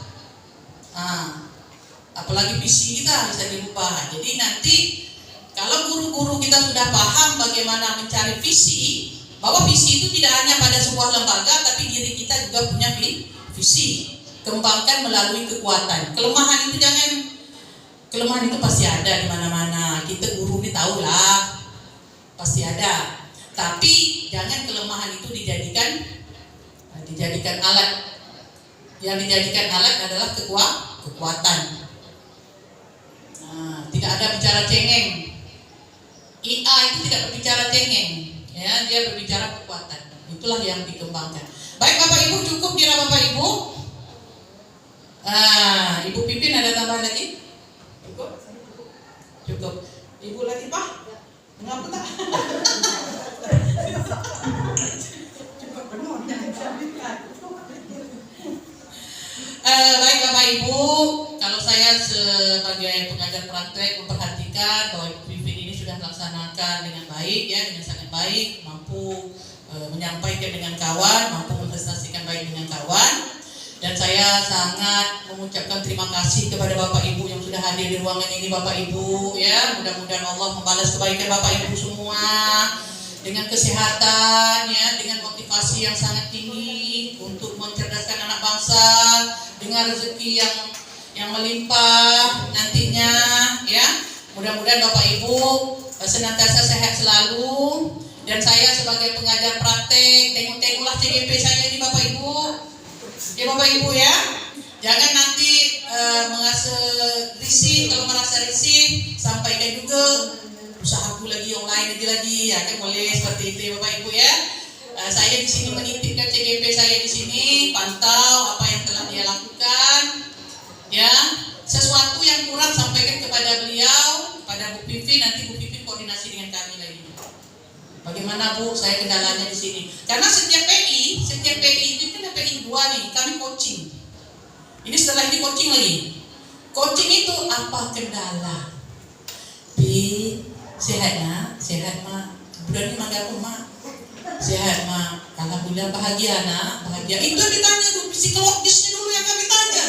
Apalagi visi kita bisa dirubah. Jadi nanti kalau guru-guru kita sudah paham bagaimana mencari visi, bahwa visi itu tidak hanya pada sebuah lembaga, tapi diri kita juga punya visi. Kembangkan melalui kekuatan. Kelemahan itu pasti ada di mana-mana. Kita guru ini tahu lah, pasti ada. Tapi jangan kelemahan itu dijadikan alat. Yang dijadikan alat adalah kekuatan. Tidak ada bicara cengeng. IA itu tidak berbicara cengeng, ya Ya, dia berbicara kekuatan. Itulah yang dikembangkan. Baik Bapak Ibu, cukup kira Bapak Ibu? Ibu Pipin ada tambahan lagi? Cukup? Cukup. Ibu lagi Pak? Mengapa tak? Baik Bapak Ibu, kalau saya sebagai pengajar praktek memperhatikan bahwa Ibu Pipin ini sudah melaksanakan dengan baik ya, dengan sangat baik, mampu menyampaikan dengan kawan, mampu mempresentasikan baik dengan kawan. Dan saya sangat mengucapkan terima kasih kepada Bapak Ibu yang sudah hadir di ruangan ini Bapak Ibu ya. Mudah-mudahan Allah membalas kebaikan Bapak Ibu semua dengan kesehatan ya, dengan motivasi yang sangat tinggi untuk mencerdaskan anak bangsa, dengan rezeki yang melimpah nantinya ya. Mudah-mudahan Bapak Ibu senantiasa sehat selalu. Dan saya sebagai pengajar praktek, tengok-tengoklah CGP saya ini Bapak Ibu. Ya Bapak Ibu ya, jangan nanti merasa risih. Kalau merasa risih, sampaikan juga usahaku lagi yang lain lagi ya, kan boleh seperti itu ya Bapak Ibu ya. Saya di sini menitipkan CGP saya di sini, pantau apa yang telah dia lakukan ya. Sesuatu yang kurang sampaikan kepada beliau, kepada Bu Pipi, nanti Bu Pipi koordinasi dengan kami lagi. Bagaimana Bu, saya kendalanya di sini. Karena setiap PI itu kan ada PI 2 nih, kami coaching. Ini setelah ini coaching lagi. Coaching itu apa kendala? Pi, sehat nak? Sehat mak. Bulan ini mangga aku mak. Sehat mak. Alhamdulillah bahagia nak, bahagia. Itu ditanya tuh psikologisnya dulu yang kami tanya.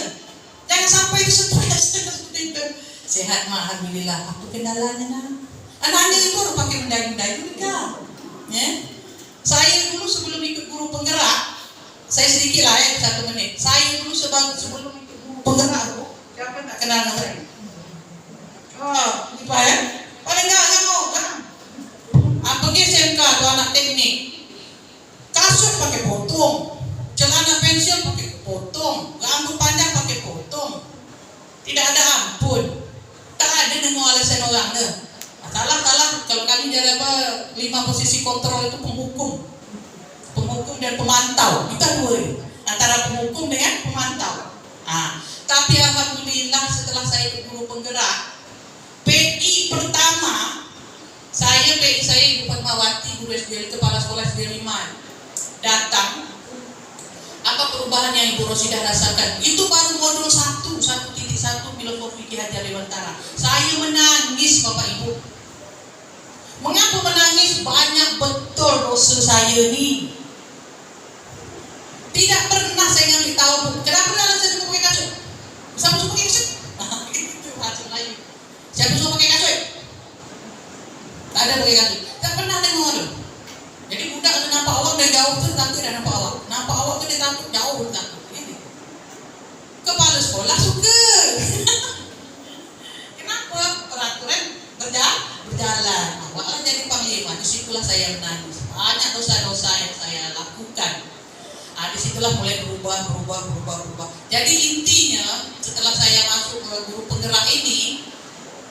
Jangan sampai stres seperti itu. Sehat mak, alhamdulillah. Apa kendalanya nak? Anaknya itu orang pakai mendai-mendai juga. Ya. Saya dulu sebelum ikut guru penggerak, saya sedikit lah ya, 1 menit. Saya dulu sebelum ikut guru penggerak, siapa tak kenal nama saya? Oh, ini Pak ya? Paling enggak kan? Pergi SMK tuh anak teknik. Kasut pakai potong, celana pensil pakai potong, rambut panjang pakai potong. Tidak ada ampun. Tak ada nemu alasan orang deh. Salah kalau kami dari 5 posisi kontrol itu penghukum dan pemantau. Kita dua antara penghukum dengan pemantau. Tapi alhamdulillah setelah saya ikut guru penggerak, PI pertama saya Ibu Fatmawati, guru SD, kepala sekolah SD 5 datang. Apa perubahan yang Ibu Rosidah rasakan? Itu baru modul 1.1 filosofi Ki Hajar Dewantara. Saya menangis Bapak Ibu. Mengapa menangis? Banyak betul dosa saya ni. Tidak pernah saya ngambil tahu. Kenapa dalam saya pakai kasut? Siapa suruh pakai kasut? Itu hasil lain. Siapa suruh pakai kasut? Tak ada pakai kasut. Tak pernah tengok tu. Jadi budak tu nampak awak dari jauh tu takut dah nampak awak. Nampak awak tu dia takut jauh pun takut. Kepala sekolah suka. Kenapa? Peraturan berjalan. Awaklah jadi panglima. Disitulah saya menangis. Banyak dosa-dosa yang saya lakukan. Disitulah mulai berubah. Jadi intinya setelah saya masuk ke guru penggerak ini,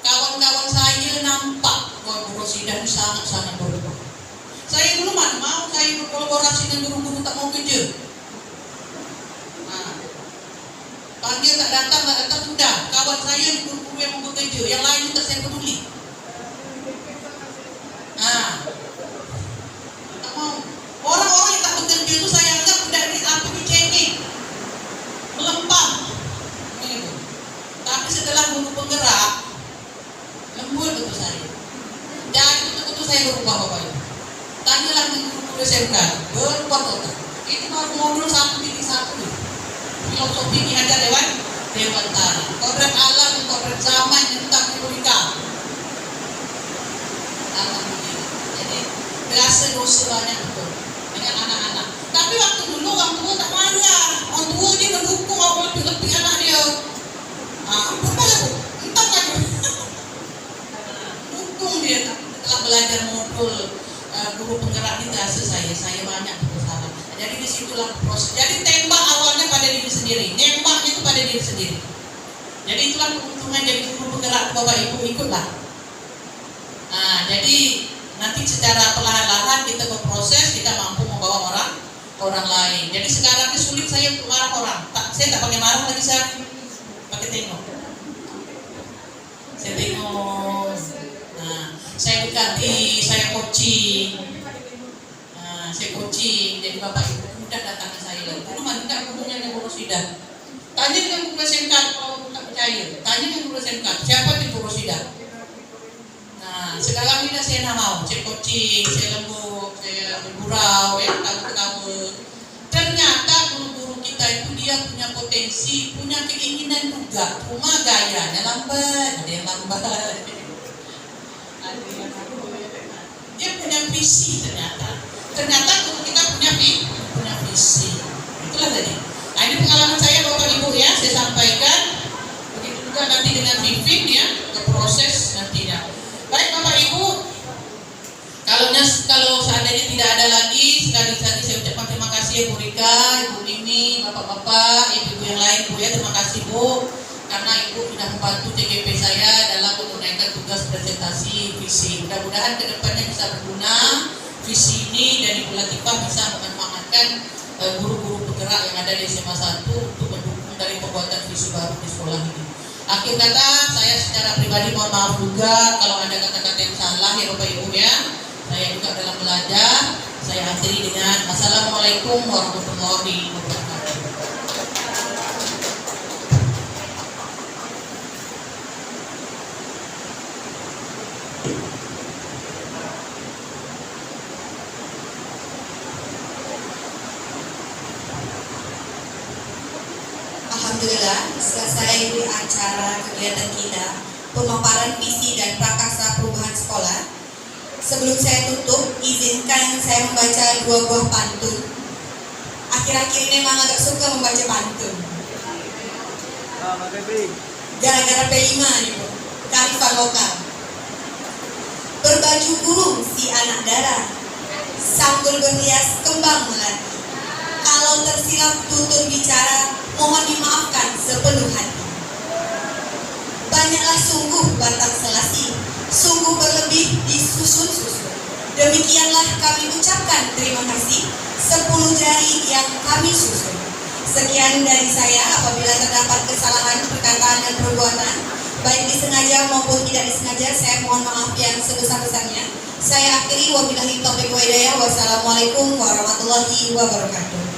kawan-kawan saya nampak bahwa guru Rosidah sangat berubah. Saya dulu mana mau saya berkolaborasi dengan guru-guru tak mau kerja. Panggil tak datang sudah. Kawan saya guru-guru yang mau bekerja, yang lain tak saya peduli. Tak mau. Orang-orang yang tak bekerja itu saya anggap sudah dicengeng, melempam. Tapi setelah guru penggerak, lembut betul saya. Jadi betul-betul saya berubah Bapak Ibu. Tanyalah guru-guru SMK, berubah total. Itu baru modul 1.1 filosofi Ki Hajar Dewantara. Kodrat alam dan kodrat zaman yang tak diberikan. Alhamdulillah. Jadi berasa dosa banyak betul dengan anak-anak. Tapi waktu dulu orang tua tak bayar. Orang tua dia mendukung orang lebih anak dia. Berapa ya Bu? Entah lagi. Dukung dia. Setelah belajar modul guru penggerak ini terasa saya banyak bersalah. Jadi disitulah proses. Jadi tembak awalnya pada diri sendiri. Nembaknya itu pada diri sendiri. Jadi itulah keuntungan jadi guru penggerak Bapak Ibu, ikutlah. Jadi nanti secara perlahan-lahan kita kita berproses, kita mampu membawa orang lain. Jadi sekarang ini sulit saya untuk marah orang. Saya tak pakai marah lagi, saya pakai tengok. Saya tengok. Nah, saya dekati, saya coaching. Nah, saya coaching. Jadi Bapak Ibu mudah datang ke saya lagi. Karena mana hubungannya dengan Purwosida. Tanya dengan Guru SMK kalau tak percaya. Tanya dengan Guru SMK. Siapa di Purwosida? Nah, sekarang ini saya nak mau. Saya coaching, saya lembut, saya bergurau, ya, tahu-tahu. Ternyata guru-guru kita itu dia punya potensi, punya keinginan juga. Cuma gayanya lambat, ada yang lambat. Dia punya visi ternyata. Ternyata guru kita punya visi. Itulah tadi. Nah, ini pengalaman saya Bapak Ibu ya, saya sampaikan. Begitu juga nanti dengan Vivin ya, ke proses nantinya. Baik Bapak Ibu, kalau seandainya tidak ada lagi, sekali lagi saya ucapkan terima kasih ya Bu Rika, Ibu Mimi, Bapak-bapak, Ibu yang lain Bu ya, terima kasih Bu, karena Ibu sudah membantu TGP saya dalam menunaikan tugas presentasi visi. Mudah-mudahan kedepannya bisa berguna visi ini dan Ibu Latifah bisa memanfaatkan guru-guru penggerak yang ada di SMA 1 untuk mendukung dari pembuatan visi baru di sekolah ini. Akhir kata, saya secara pribadi mohon maaf juga kalau ada kata-kata yang salah ya Bapak Ibu ya. Saya juga dalam belajar, saya akhiri dengan Assalamualaikum warahmatullahi wabarakatuh. Alhamdulillah, selesai di acara kegiatan kita, pemaparan visi dan prakasa perubahan sekolah. Sebelum saya tutup, izinkan saya membaca 2 buah pantun. Akhir-akhir ini memang agak suka membaca pantun. Gara-gara P5 nih Bu, kearifan lokal. Berbaju burung si anak darah, sambil berhias kembang melati. Kalau tersilap tutur bicara, mohon dimaafkan sepenuh hati. Banyaklah sungguh batang selasi, sungguh berlebih disusun-susun. Demikianlah kami ucapkan terima kasih 10 jari yang kami susun. Sekian dari saya. Apabila terdapat kesalahan perkataan dan perbuatan, baik disengaja maupun tidak disengaja, saya mohon maaf yang sebesar-besarnya. Saya akhiri, wabillahi taufiq wa hidayah. Wassalamualaikum warahmatullahi wabarakatuh.